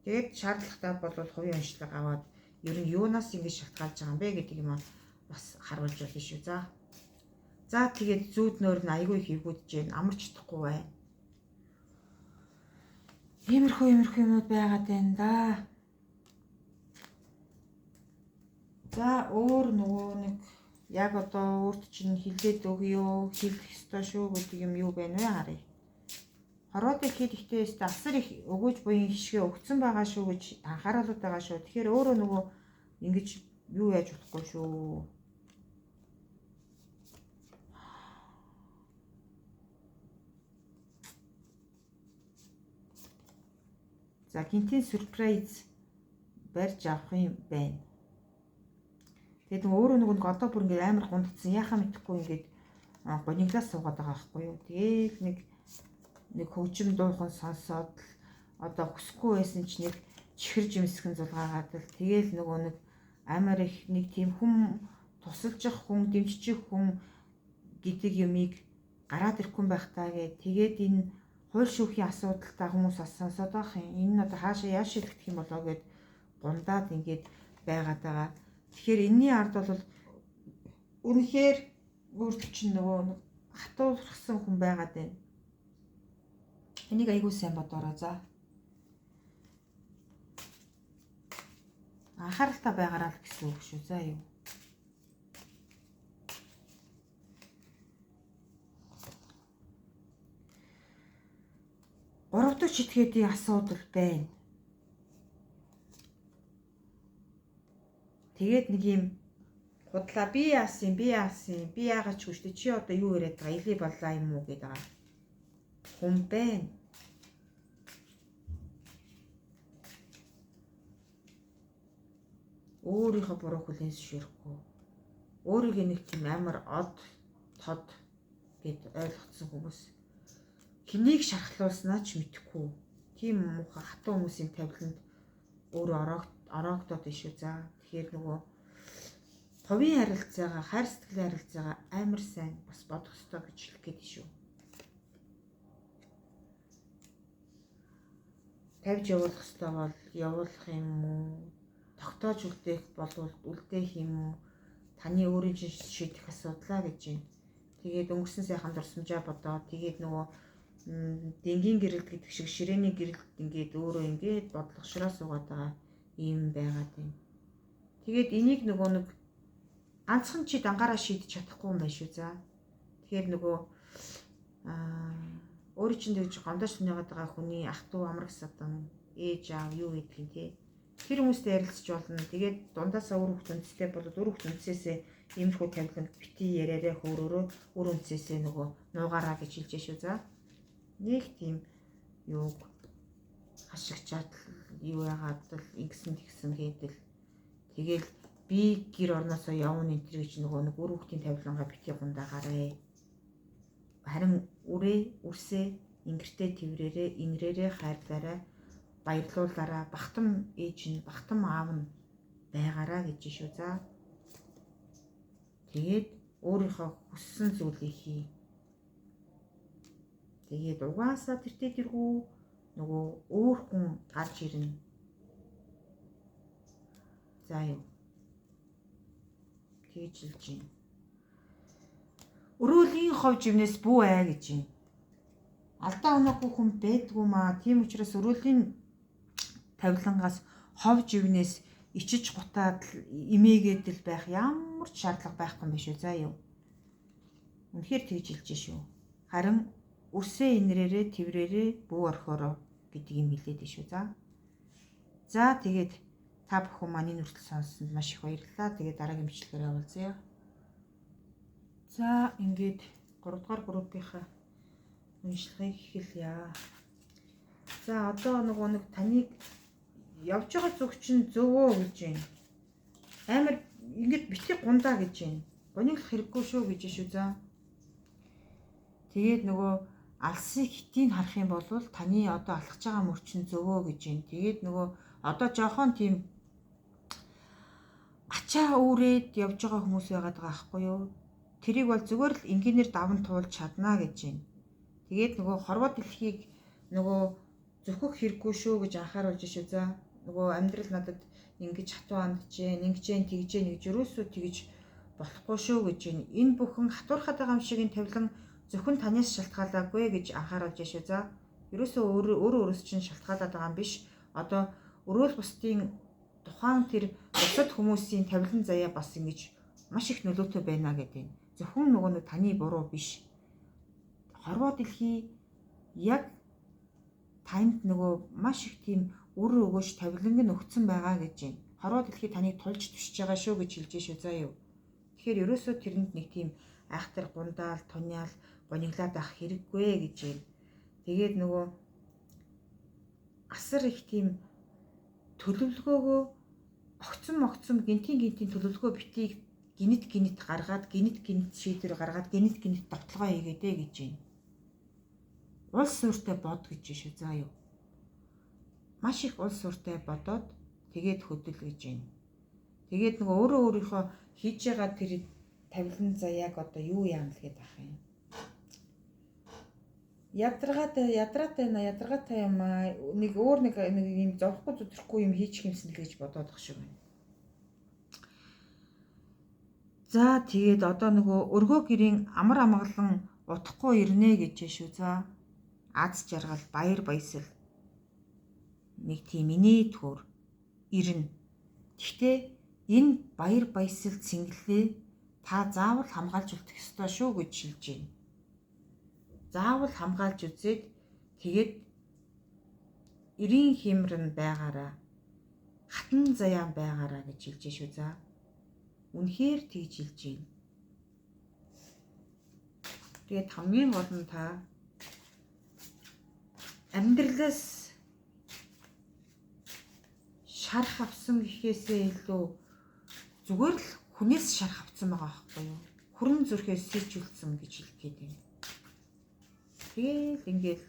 Тэгээд шаардлагатай бол хувийн онцлог аваад ер нь юунаас ингэж шалтгаалж байгаа юм бэ гэдэг юм бас харуулж болно шүү. За тэгээд зүүднөр нь айгүй хийгүүдж байна. Амарч чадахгүй байна. Иймэрхүү юмнууд байгаад байна да. За өөр нөгөө нэг яг одоо өөрт чинь хилээд өгөө, хэлэх ёстой шүү гэдэг юм юу байна вэ харъя. Хороод ихэд ихтэй асар их өгөөж буян хишгээ өгцөн байгаа шүү гэж анхааруулаад байгаа шүү. Тэгэхээр өөрөө нөгөө ингэж юу яаж болохгүй шүү. За гинтийн сюрприз барьж авах юм байна. Тэгээд нөгөө өөрөө нөгөө одоо бүр ингээд амар гундцсан яхаа мэдэхгүй ингээд гониглаас суугаад байгаа байхгүй юу. Тэгээд нэг хөгжим дуухан сонсоод одоо хүсэхгүй байсан ч нэг чихэр жимсгэн зулгаагаад л тэгээл нөгөө нэг амар их нэг тийм хүм тусалж явах хүн, дэмжчих хүн гэдэг юмыг гараад ирэхгүй байх таа гэ. Тэгээд энэ хууль шүүхийн асуудалтай хүмүүс бас сонсоод байх юм. Энэ одоо хаашаа яаж шийдэх юм болоо гэд гундаад ингээд байгаад байгаа. Тэгэхээр энэний ард бол үнэхээр өөрт чинь нөгөө хатуурсан хүн байгаад байна. Энийг айгүй сайн бодоорой за. Анхааралтай байгаарай л гэсэн үг шүү. За юу. Гуравдугаар читгээдийн асуудал байна. Тэгээд нэг юм худлаа би яасан би яагаад ч хүчтэй чи одоо юу яриад байгаа илий боллаа юм уу гэдэг байгаа. Хүн байна. Өөрийнхөө буруу хүлээн зөвшөөрөхгүй. Өөрийгөө нэг тийм амар од тод гэд ойлгоцсон хүмүүс. Хэнийг шархлуулснаа ч мэдэхгүй. Тийм муухай хатуу хүмүүсийн тавиланд өөрөө ороогдоод байна шүү. За тэгэхээр нөгөө хувийн харилцаагаа, хайр сэтгэлийн харилцаагаа амар сайн бас бодох ёстой гэж хэлэх гээд шүү. Тавьж явуулах ёстой бол явуулах юм уу? Тогтоож үлдээх болвол үлдээх юм уу? Таны өөрийн шийдэх асуудлаа гэж байна. Тэгээд өнгөрсөн сайхан дурсамжаа бодоод тэгээд нөгөө дэнгийн гэрэлт гэдэг шиг ширээний гэрэлт ингээд өөрөө ингээд бодлогошроо суугаад байгаа юм байгаад байна. Тэгээд энийг нөгөө нэг ганцхан чи дангаараа шийдэж чадахгүй юм байна шүү. За. Тэгэхээр нөгөө өөрийн чинь тэгж гомдооч нэгээд байгаа хүний ах トゥ амраг садан ээж аав юу гэдэг юм те. Тэр хүмүүстэй ярилцж болно. Тэгээд дундаасаа үр хөвгт үндэстэй болоод үр хөвгт үндэсээсээ иймэрхүү тавилан бити яриараа хөөрөөрөө үр үндэсээсээ нөгөө нуугаараа гэж хэлж шүү. За. Нэг тийм юуг хашигчаад юу яагаад л ингэсэн тэгсэн гэдэл тэгэл би гэр орноосоо явна энэ гэж нөгөө нэг үр хөвгтийн тавилангаа бити гундаагаарэ. Харин үрсээ ингэртэй тэврээрээ ингэрээрээ хайрлаарай баярлуулаарай бахтам ээж нь бахтам аав нь байгаараа гэж шүү. За тэгээд өөрийнхөө хүссэн зүйлийг хий. Тэгээд угаасаа тэргүү нөгөө өөр хүн гарч ирнэ. За юу тэгж хэлж байна. Өрөөлийн хов живнээс бүү аа гэж байна. Алдаа оноогүй хүн байдгүй маа. Тийм учраас өрөөлийн тавилангаас хов живнээс ичиж гутаад имээгээд л байх ямар ч шаардлага байхгүй юм биш үү. За юу. Үнэхээр тэгж хэлж шүү. Харин үрсээ инрээрээ тэврээрээ бүү орхороо гэдэг юм хэлээд шүү. За тэгээд та бүхэн манай нүртэл сонссонд маш их баярлалаа. Тэгээд дараагийн бичлэгээр явуулъя. За ингээд 3 дугаар группийнхаа уншлагыг эхэлье. За одоо нөгөө нэг таныг явж байгаа зүг чинь зөвөө гэж байна. Амар ингээд битгий гундаа гэж байна. Гониглох хэрэггүй шүү гэж шүү за. Тэгээд нөгөө алсыг хитийг харах юм бол таны одоо алхаж байгаа мөрчин зөвөө гэж юм. Тэгээд нөгөө одоо жоохон тийм ачаа үүрээд явж байгаа хүмүүс байгаад байгаа байхгүй юу? Тэрийг бол зүгээр л энгийнээр даван туулж чадна гэж байна. Тэгээд нөгөө хорвоо дэлхийг нөгөө зөвхөх хэрэггүй шүү гэж анхааруулж шүү за. Нөгөө амьдрал надад ингэж хатуу анджээ, нэгжээ, тэгжээ гэж юусоо тэгж болохгүй шүү гэж байна. Энэ бүхэн хатуурхаад байгаа юм шиг энэ тавилан зөвхөн танаас шалтгаалаагүй гэж анхааруулж шүү за. Юусоо өөрөө чинь шалтгаалаад байгаа юм биш. Одоо өрөөл бусдын тухайн тэр бусад хүмүүсийн тавилан заяа бас ингэж маш их нөлөөтэй байна гэдэг. Зөвхөн нөгөө таны буруу биш. Хорвоо дэлхий яг танд нөгөө маш их тийм үр өгөөж тавиланг нь өгцөн байгаа гэж байна. Хорвоо дэлхий таныг тулж түшиж байгаа шүү гэж хэлж шүү заа юу. Тэгэхээр ерөөсөө тэрэнд нэг тийм айхтар гундаал, туняал, гониглаад авах хэрэггүй гэж байна. Тэгээд нөгөө асар их тийм төлөвлөгөөгөө огцом гинтийн төлөвлөгөө битийг гинт гаргаад гинт шийдвэр гаргаад гинт давталгаа хийгээдэ гэж байна. Улс суурьтай бод гэж шүү заа юу. Маш их улс суурьтай бодоод тэгээд хөдөл гэж байна. Тэгээд нөгөө өөрийнхөө хийж байгаа тэр тавилан заяаг одоо юу яам л гээд ах юм. Ядаргаатай юм нэг өөр нэг юм зовхгүй зүтгэхгүй юм хийчих юмсан л гэж бодоод ах шиг байна. За тэгээд одоо нөгөө өргөө гэрийн амар амгалан утахгүй ирнэ гэж шүү за. Аз жаргал, баяр баясал нэг тийм инээдхөр ирнэ. Гэхдээ энэ баяр баясал цэнгэлээ та заавал хамгаалж үлдэх ёстой шүү гэж шилж байна. Заавал хамгаалж үзээд тэгээд эрийн хэмрэн байгаараа хатан заяан байгаараа гэж хэлж шүү за. Үнэхээр тэгж хэлж байна. Тэгээд хамгийн гол нь та амьдралаас шарх авсан гэхээсээ илүү зүгээр л хүнээс шарх авсан байгаа байхгүй юу? Хүрэн зүрхээс сэржүүлсэн гэж хэлгээд байна. Тэгээд ингээд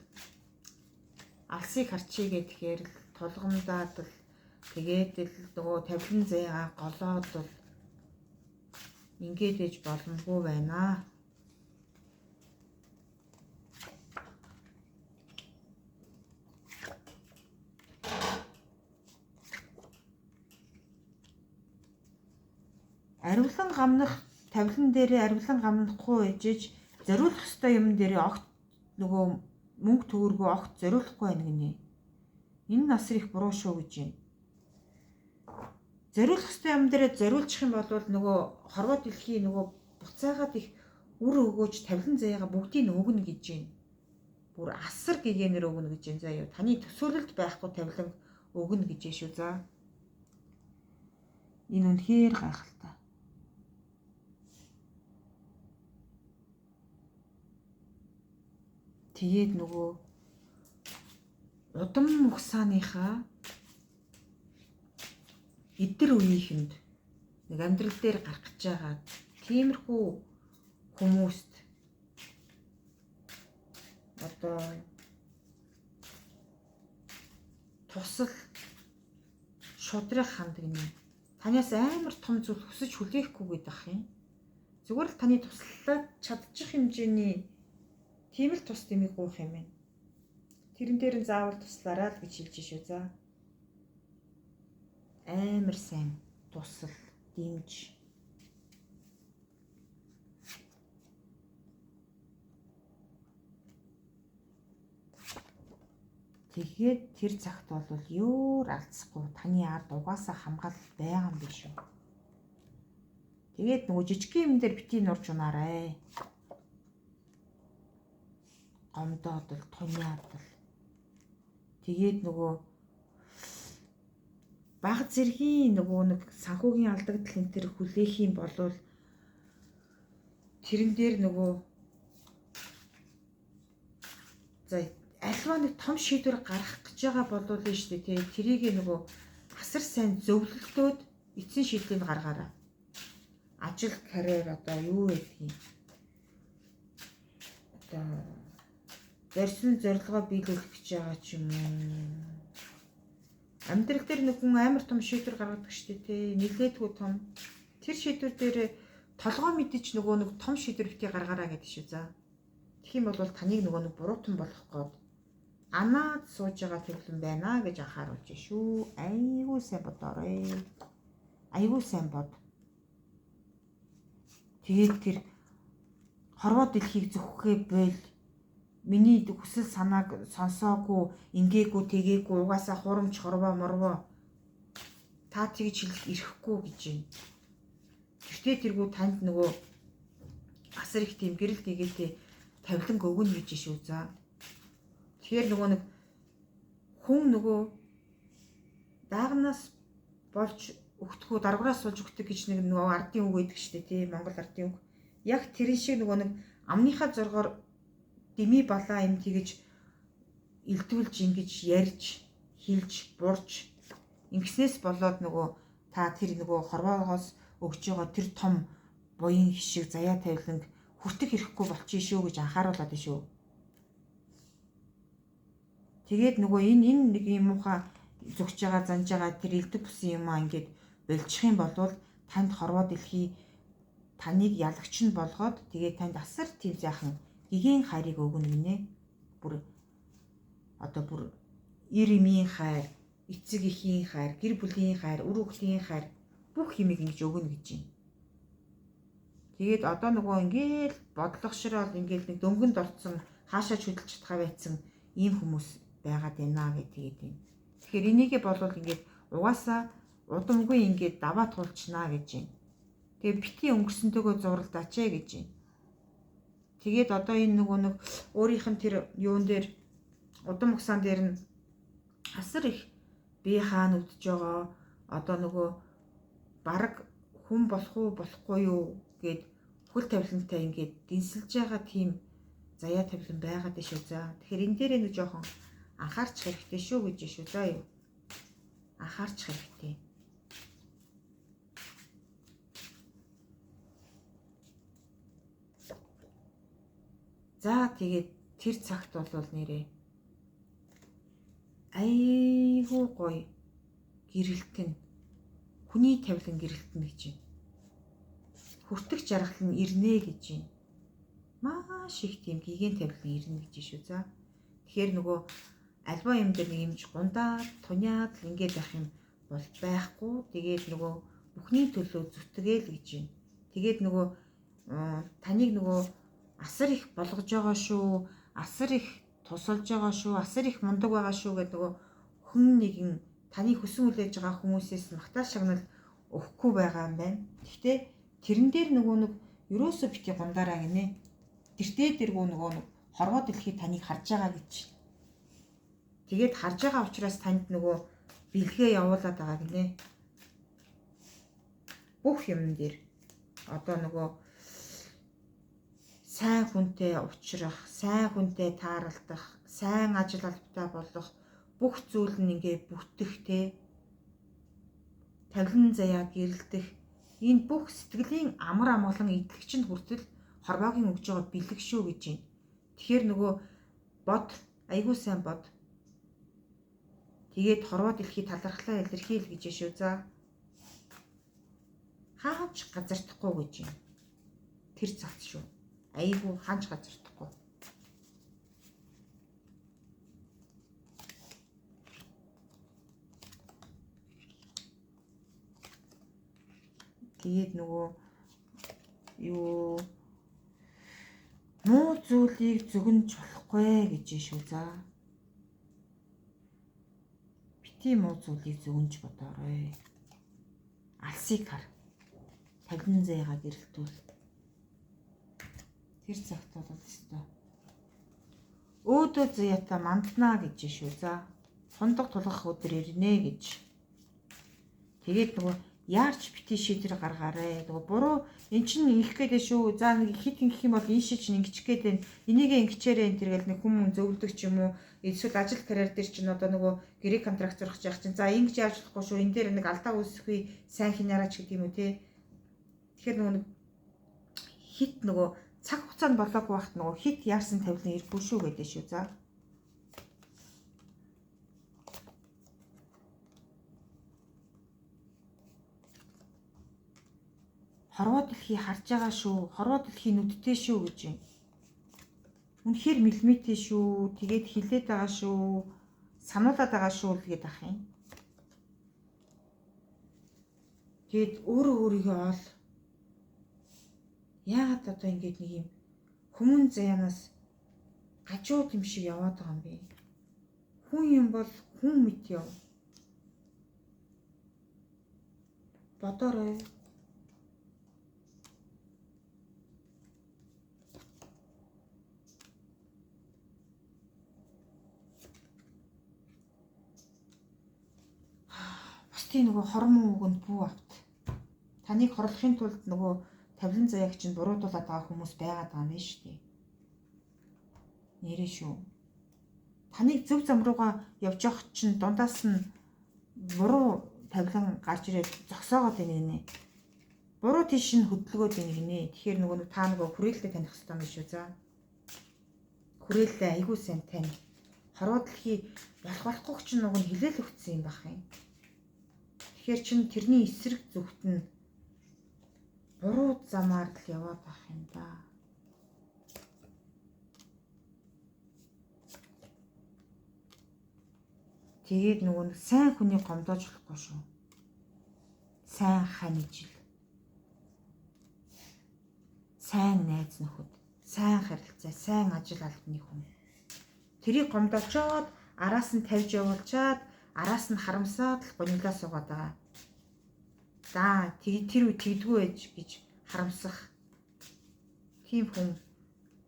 алсыг харчигээ тэгэхээр л тулгамдаад л тэгээд л нөгөө тавилан заяага голоод л ингээд ээж боломгүй байна. Аривлан гамнах тавилан дээрээ аривлан гамнахгүй ээжж зориулах ёстой юм дээрээ огт нөгөө мөнгө төгрөгөө огт зориулахгүй байна гинэ. Энэ насар их буруу шүү гэж байна. Зориулах ёстой юм дээрээ зориулчих юм бол нөгөө хорвоо дэлхий нөгөө буцаагаад их үр өгөөж тавилан заяага бүгдийг өгнө гэж байна. Бүр асар гэгээнээр өгнө гэж байна заа юу. Таны төсөөлөлд байхгүй тавилан өгнө гэж шүү за. Энэ үнэхээр гайхалтай. Тэгээд нөгөө удам угсааныхаа эдэр үеийнхэнд нэг амьдрал дээр гарах гэж байгаа тиймэрхүү хүмүүст одоо тусал шудраг хандаг юм. Танаас амар том зүйл хүсэж хүлээхгүй гэдэг ах юм. Зүгээр л таны туслаад чадчих хэмжээний тийм л тус дэмий гуйх юм байна. Тэрэн дээр нь заавал туслаарай л гэж хэлж шүү за. Амар сайн тусал, дэмж. Тэгээд тэр цагт бол юур алдсахгүй таны ард угаасаа хамгаалал байгаа юм биш үү. Тэгээд нөгөө жижигхэн юм дээр битгий нурж унаарай. Гомдоод л туниад л. Тэгээд нөгөө баг зэргийн нөгөө нэг санхүүгийн алдагдал энэ төр хүлээх юм болвол тэрэн дээр нөгөө за альва нэг том шийдвэр гаргах гэж байгаа болвол нь шүү дээ. Тэрийг нөгөө асар сайн зөвлөлтөөд эцсийн шийдлийг гаргаарай. ажил карьер одоо юу гэдгийг одоо зорьсон зорилгоо биелүүлэх гэж байгаа ч юм уу. Амьдрал дээр нэг хүн амар том шийдвэр гаргадаг шүү дээ. Нилээдгүй том. Тэр шийдвэр дээр толгой мэдэж нөгөө нэг том шийдвэр битгий гаргаараа гэдэг шүү за. Тэгэх юм бол таныг нөгөө нэг буруутан болох гээд анаад сууж байгаа төвлөн байна гэж анхааруулж шүү. Айгуу сайн бодоорой. Айгуу сайн бод. Тэгээд тэр хорвоо дэлхийг зөвхөхээ бойл. Миний хүсэл санааг сонсоогүй, ингээгүй, тэгээгүй, угаасаа хурамч хорвоо морвоо. Та тэгж хэлэх ирэхгүй гэж байна. Гэхдээ тэргүй танд нөгөө асар их тийм гэрэл гээтэй тавилан өгнө гэж шүү за. Тэгэхээр нөгөө нэг хүн нөгөө даагнаас болж өгтгөө даргуураас суулж өгдөг гэж нэг нөгөө ардын үг байдаг шүү дээ тий, Монгол ардын үг. Яг тэрэн шиг нөгөө нэг амныхаа зоргоор дими балаа юм тэгэж илдүүлж ингэж ярьж, хилж, бурж ингэснээс болоод нөгөө та тэр нөгөө хорвоогоос өгж байгаа тэр том буян хишиг заяа тавиланг хүртэх хэрэггүй болчих шүү гэж анхааруулад байна шүү. Тэгээд нөгөө энэ нэг юм муухай зүгж байгаа занж байгаа тэр элдв бусын юм аа ингээд болчих юм бол танд хорвоо дэлхий таныг ялагч нь болгоод тэгээд танд асар тийм зайхан гэгийн хайрыг өгнө гинэ. Бүр одоо бүр ир эмийн хайр, эцэг эхийн хайр, гэр бүлийн хайр, үр хүүхдийн хайр бүх юмыг ингэж өгнө гэж байна. Тэгээд одоо нөгөө ингээл бодлогошрол ингээл нэг дөнгөнд орцсон хаашаа хөдөлж чадхаа байсан ийм хүмүүс байгаад байна гэдэг юм. Тэгэхээр энийгээ болвол ингээд угаасаа удамгүй ингээд даваа туулчнаа гэж байна. Тэгээд бити өнгөрсөнтэйгөө зуралдаач гэж байна. Тэгээд одоо энэ нөгөө нэг өөрийнх нь тэр юун дээр удам угсаан дээр нь асар их бие хаана үдж байгаа одоо нөгөө бараг хүн болох уу болохгүй юу гэд хөл тавилантай ингээд дэнсэлж байгаа тийм заяа тавилан байгаад шүү за. Тэгэхээр энэ дээр нэг жоохон анхаарч хэрэгтэй шүү гэж шүү за юу. Анхаарч хэрэгтэй. За тэгээд тэр цагт бол нэрээ айгуу гоё гэрэлтэн хүний тавилан гэрэлтэн гэж байна. Хүртэх жаргал нь ирнэ гэж байна. Маш их тийм гигийн тавилан ирнэ гэж шүү за. Тэгэхээр нөгөө альва юм дээр нэг юмж гундаад туниад л ингээд байх юм бол байхгүй. Тэгээд нөгөө бүхний төлөө зүтгээл гэж байна. Тэгээд нөгөө таныг нөгөө асар их болгож байгаа шүү, асар их тусалж байгаа шүү, асар их мундаг байгаа шүү гэдэг нөгөө хүн нэгэн таны хүсэн хүлээж байгаа хүмүүсээс магтаал шагнал өгөхгүй байгаа юм байна. Гэхдээ тэрэн дээр нөгөө нэг ерөөсөө бити гундаараа гинэ. Тэртээ дэргүү нөгөө нэг хорвоо дэлхий таныг харж байгаа гэж. Тэгээд харж байгаа учраас танд нөгөө бэлгээ явуулаад байгаа гинэ. Бүх юм дээр одоо нөгөө сайн хүнтэй уулзрах, сайн хүнтэй тааралдах, сайн ажил албатай болох бүх зүйл нь ингээ бүтэх те тавилан заяа гэрэлдэх энэ бүх сэтгэлийн амар амгалан идэгчэнд хүртэл хорвоогийн өгж байгаа бэлэг шүү гэж байна. Тэгэхээр нөгөө бод айгуу сайн бод. Тэгээд хорвоо дэлхий талархлаа илэрхийл гэж шүү за. Хаач газардахгүй гэж байна. Тэр цагт шүү. Айгуу хаач газардахгүй. Тэгээд нөгөө юу муу зүйлийг зөгнж болохгүй гэж шүү за. Бити муу зүйлийг зөгнж бодоорой. Алсыг хар. Тавилан заяагаа гэрэлтүүл. Тэр цагт бол өстой. Өөдөө заяата манднаа гэж шүү за. Хундаг тулгах өдөр ирнэ гэж. Тэгээд нөгөө яарч бити шийдвэр гаргаарай. Нөгөө буруу эн чинь ингэх гээд шүү. За нэг хит ингэх юм бол энэ шиг чинь ингэчих гээд байна. Энийгээ ингэчээрэй энэ тэргээл нэг хүмүүс зөвлөдөг ч юм уу. Эсвэл ажил карьер дээр чинь одоо нөгөө гэрээ контракт зурх яах чинь. За ингэж яаж болохгүй шүү. Энэ дээр нэг алдаа үүсэхгүй сайн хинаараач гэдэг юм уу те. Тэгэхээр нөгөө хит нөгөө цаг хугацаанд болоогүй байхад нөгөө хит яарсан тавилан ирэхгүй шүү гэдэг шүү. За. Хорвоо дэлхий харж байгаа шүү. Хорвоо дэлхий нүдтэй шүү гэж юм. Үнэхээр мэлмитээ шүү. Тэгээд хилээд байгаа шүү. Сануулаад байгаа шүү л гээд ах юм. Тэгээд өөрөө өөрийгөө ол. Яагаад одоо ингэж нэг юм хүмүүн заяанаас гажууд юм шиг яваад байгаа юм бэ? Хүн юм бол хүн мэт яв. Бодоорой. Бусдын нөгөө хормон үгэнд бүү авт. Таныг хорлохын тулд нөгөө тавилан заяагч нь буруудуулаад байгаа хүмүүс байгаад байгаа юм байна шүү дээ. Нэрээ шүү. Таныг зөв зам руугаа явж явах чинь дундаас нь буруу тавилан гарч ирээд зогсоогоод байна гинэ. Буруу тийш нь хөдөлгөөд байна гинэ. Тэгэхээр нөгөө та нөгөө хүрээлэлээ таних хэрэгтэй юм шүү. За. Хүрээлэлээ айгүй сайн тань. Хорвоо дэлхий болохгүй чинь нөгөө нь хилээл өгсөн юм байх юм. Тэгэхээр чин тэрний эсрэг зүгт нь буруу замаар л яваад байх юм да. Тэгээд нөгөө сайн хүний гомдоож болохгүй шүү. Сайн хань ижил. Сайн найз нөхөд, сайн харилцаа, сайн ажил албаны хүн. Тэрийг гомдоочоод араас нь тавьж явуулчаад араас нь харамсаад л гонглоо суугаад байгаа. За тэр үе тэгдгүй байж гэж харамсах тийм хүн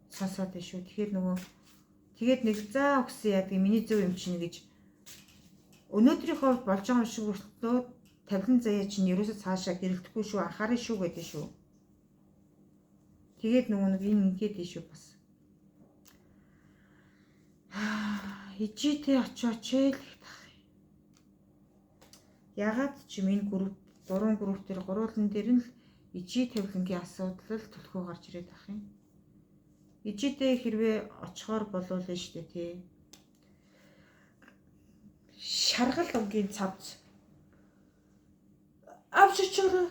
сонсоод байна шүү. Тэгэхээр нөгөө тэгээд нэг заа өгсөн яадаг миний зөв юм чинь гэж өнөөдрийн хувьд болж байгаа юм шиг өртөө тавилан заяа чинь ерөөсөө цаашаа гэрэлдэхгүй шүү, анхаарай шүү гэдэг шүү. Тэгээд нөгөө нэг энэ ингээд шүү бас. Ижидээ очооч л ягаад ч юм энэ групп 3 групп дээр гурван дээр нь л ижи тавилангийн асуудал төлхөө гарч ирээд ах юм. Ижидээ хэрвээ очихоор болов л шүү дээ тий. Шаргал өнгийн цавц авч очоорой.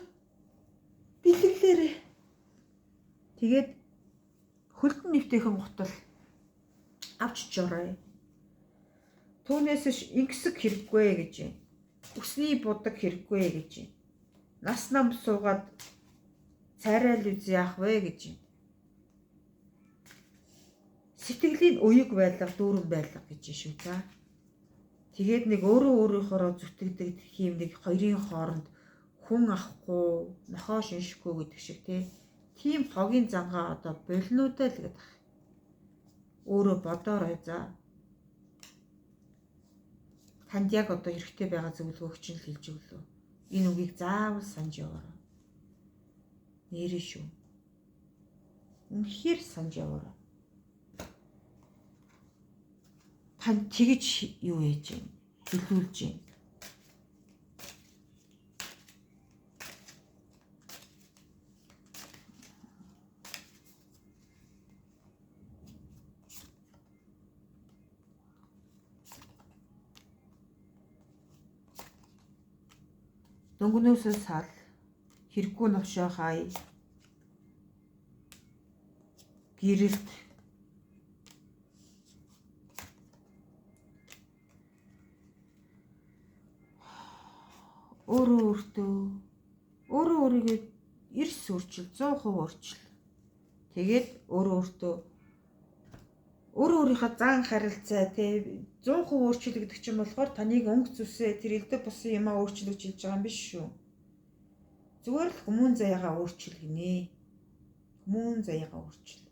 Бэлгэлээрээ. Тэгээд хөлдөн нэвтэйхэн гутал авч очоорой. Түүнээс ингэсэг хэрэггүй гэж юм. Өсний будаг хэрэггүй гэж юм. Нас нам суугаад цайрал үз яах вэ гэж юм. Сэтгэлийн уяг байлга, дүүрэн байлга гэж шүү за. Тэгээд нэг өөрийнхоороо зүтгэдэг тийм нэг хоёрын хооронд хүн авахгүй, нохоо шиншихгүй гэдэг шиг тийм хогийн зангаа одоо болнуудаа л гэдэг. Өөрөө бодоорой за. Танд яг одоо хэрэгтэй байгаа зөвлөгөөг чинь л хэлж өглөө. Энэ үгийг заавал санаж яваарай. Нэрээ шүү. Үнэхээр санаж яваарай. Танд тэгж юу ээж юм? Хэлүүлж юм. Дөнгөнөөсөө сал хэрэггүй новшоо хай гэрэлт өөрөө өөрийгөө эрс өөрчил 100% өөрчил. Тэгээд өөрийнхөө зан харилцаа 100% өөрчил гэдэг чинь болохоор таныг өнгө зүсээ тэр элдв бусан юмаа өөрчлөж хэлж байгаа юм биш шүү. Зүгээр л хүмүүн заяагаа өөрчил гинэ. Хүмүүн заяагаа өөрчил.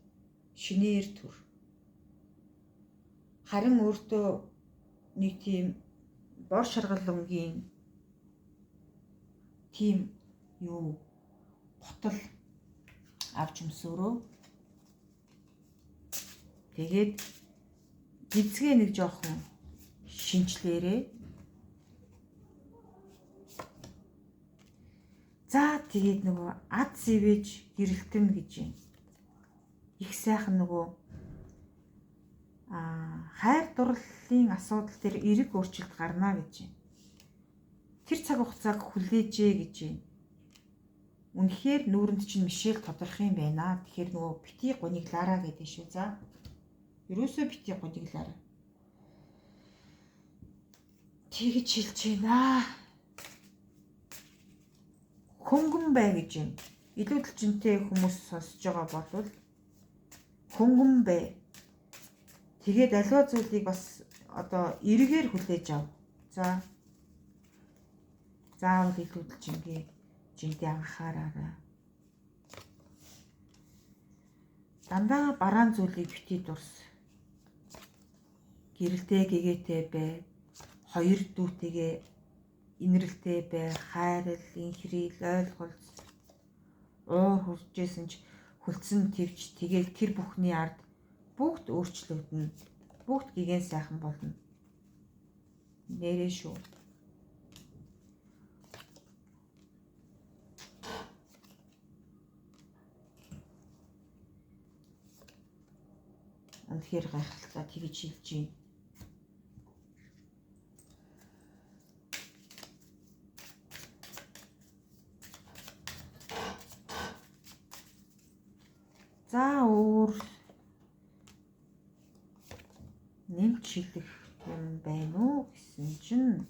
Шинээр төр. Харин өөртөө нэг тийм бор шаргал өнгийн тийм юу готл авч өмсөөрөө. Тэгээд гизгээ нэг жоохон шинчлээрээ. За тэгээд нөгөө ад зэвэж гэрэлтэн гэж юм. Их сайхан нөгөө хайр дурлалын асуудал дээр эерэг өөрчлөлт гарна гэж юм. Тэр цаг хугацааг хүлээжээ гэж юм. Үнэхээр нүүрэнд чинь Мишель тодорх юм байна. Тэгэхээр нөгөө бити гониглаараа гэдэг шүү. За. Ерөөсөө бити гониглаараа. Тэгж хэлж байна. Хөнгөн бай гэж юм. Илүү төлчөнтэй хүмүүс сонсож байгаа бол хөнгөн бай. Тэгээд аливаа зүйлийг бас одоо эргээр хүлээж ав. За. Заавал илүү төлчөнтэй жинтэй анхаараарай. Дандаа бараан зүйлийг бити дурс. Гэрэлтэй гэгээтэй бай. Хоёр дүүтэйгээ инэрэлтэй бай. Хайрал, инхрийл, ойлголц. Хуржсэн ч хүлцэн твч тэгээд тэр бүхний ард бүгд өөрчлөгдөнө. Бүгд гигэн сайхан болно. Нэрээ шүү. Үнэхээр гайхалтай тэгж хэлж байна. За өөр нэмж хэлэх юм байна уу гэсэн чинь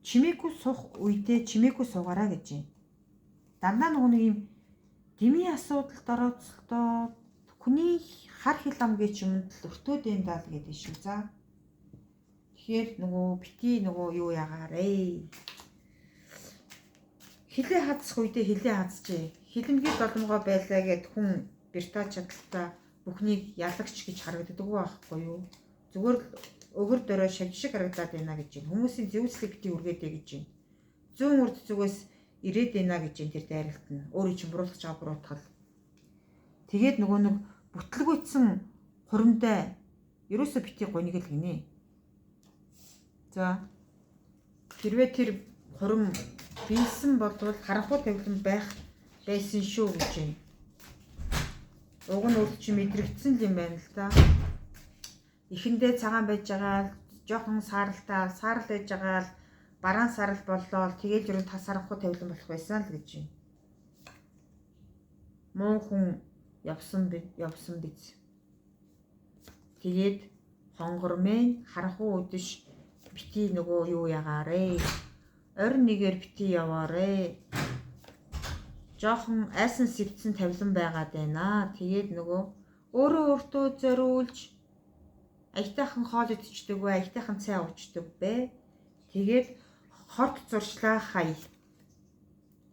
чимээгүй суух үедээ чимээгүй суугаараа гэж юм. Дандаа нэг юм дэмий асуудалд орооцолдоо хүний хар хил амгийн юмд л өртөөд энэ даа гэдэг шүү. За. Тэгэхээр нөгөө бити нөгөө юу ягаарэ. Хилээ хадсах үедээ хилээ хадсчээ. Хилэмгийн доломгоо байлаа гэд хүн бирта чадaltaа бүхнийг ялагч гэж харагддаг байхгүй юу? Зүгээр л өгөр дөрөө шавж шиг харагдаад байна гэж юм. Хүмүүсийн зөвслийг бити үргээдэй гэж юм. Зүүн урд зүгээс ирээд байна гэж юм тэр дайралт нь. Өөрийн чинь буруулах чагаа буруутгал. Тэгээд нөгөө нэг бүтлгүйцсэн хуримдаа ерөөсө бити гоник л гинэ. За. Хэрвээ тэр хурим бийсэн болвол харанхуй тавилан байсан шүү гэж юм. Уг нь өөр чи мэдрэгдсэн юм байна л да. Эхэндээ цагаан байж байгаа, жоохон саарал байж байгаа, бараан сарал боллоо. Тэгээд ер нь тас харанхуй тавилан болох байсан л гэж юм. Муу хүн явсан биз. Тэгээд хонгормын харанхуй үдэш бити нөгөө юу ягаарэ. Орин нэгээр бити яваарэ. Жохон айсан сэвцэн тавилан байгаад байна. Тэгээд нөгөө өөртөө зориулж аятайхан хоол идчихдэг вэ, аятайхан цай уучдаг бэ. Тэгээд хорт зуршлаа хай.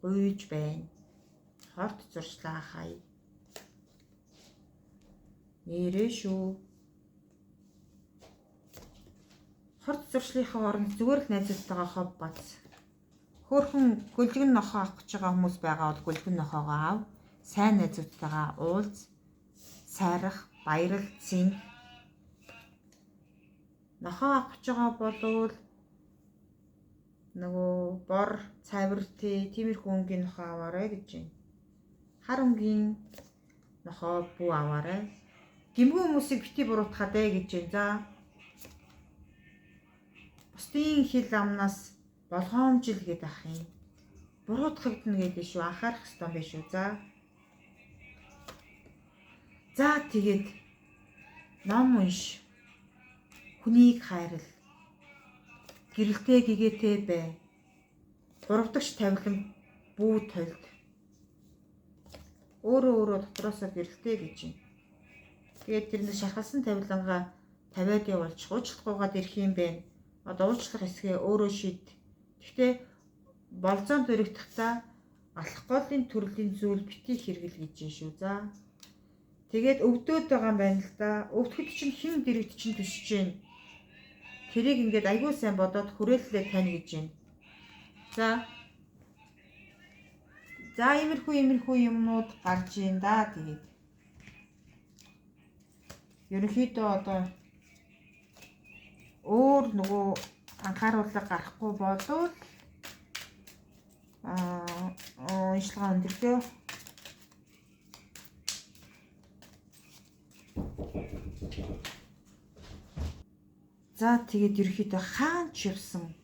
Гуйж байна. Хорт зуршлаа хай. Нэрээ шүү. Хорт зуршлынхаа оронд зүгээр л найзуудтайгаа хов бац. Хөөхөн гөлгөн нохоо авах гэж байгаа хүмүүс байгаа бол гөлгөн нохоогоо ав. Сайн найзуудтайгаа уулз, сайрах, баярал, цэнх. Нохоо авах гэж байгаа болвол нөгөө бор, цайвар, тиймэрхүү өнгийн нохоо аваарай гэж байна. Хар өнгийн нохоо бүү аваарай. Гэмгүй хүмүүсийг бити буруутгаадай гэж байна. За. Бусдын хил амнаас болгоомжил гэдэг ах юм. Буруутгагдана гэдэг шүү. Анхаарах хэрэгтэй байх шүү. За. За тэгээд ном унш. Хүнийг хайрал. Гэрэлтэй гэгээтэй бай. Гуравдагч тавилан бүү толд. Өөрөө дотроосоо гэрэлтэй гэж юм. Тэгээд тэрнээс шархалсан тавилангаа тавиад явуулж уучлахгүйгээд ирэх юм бэ. Одоо уучлах хэсгээ өөрөө шийд. Гэхдээ болзоон дөрөгдөхдөө алах голын төрлийн зүйл бити хэрэгэл гэж юм шүү. За. Тэгээд өвдөөд байгаа юм байна л да. Өвдөхөд чинь хэн дэрэгд чинь төсөж байна. Тэрийг ингээд айгүй сайн бодоод хүрээлэлээ тань гэж байна. За. За иймэрхүү юмнууд гарч ийн да. Тэгээд ерөнхийдөө одоо өөр нөгөө анхааруулга гарахгүй болвол уншилгаа өндөрлөө. За тэгээд ерөөхдөө хаан ч явсан.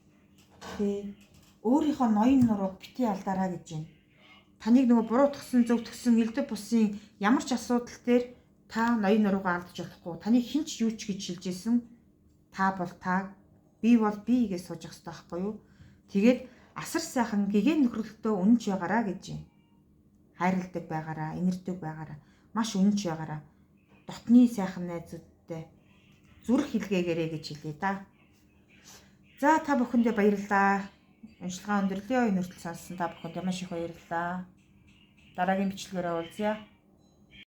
Тэ өөрийнхөө ноён нурууг бити алдаараа гэж байна. Таныг нөгөө буруутгсан, зөвтгсөн элдв бусын ямар ч асуудал дээр та ноён нуруугаа алдаж болохгүй. Таныг хэн ч юу ч гэж шилжсэн. Та бол та, би бол би гэж сууж явах хэрэгтэй байхгүй юу? Тэгээд асар сайхан гэгээн нөхрөлтөө үнэнч байгаараа гэж байна. Хайрладаг байгаараа, инэрдэг байгаараа, маш үнэнч байгаараа. Дотны сайхан найзуудтай зүрх хэлгээгээрэй гэж хэлье да. За та бүхэндээ баярлалаа. Уншилгаа өндөрлөө. Энэ хүртэл сонссон та бүхэнд маш их баярлалаа. Дараагийн бичлэгээрээ уулзъя.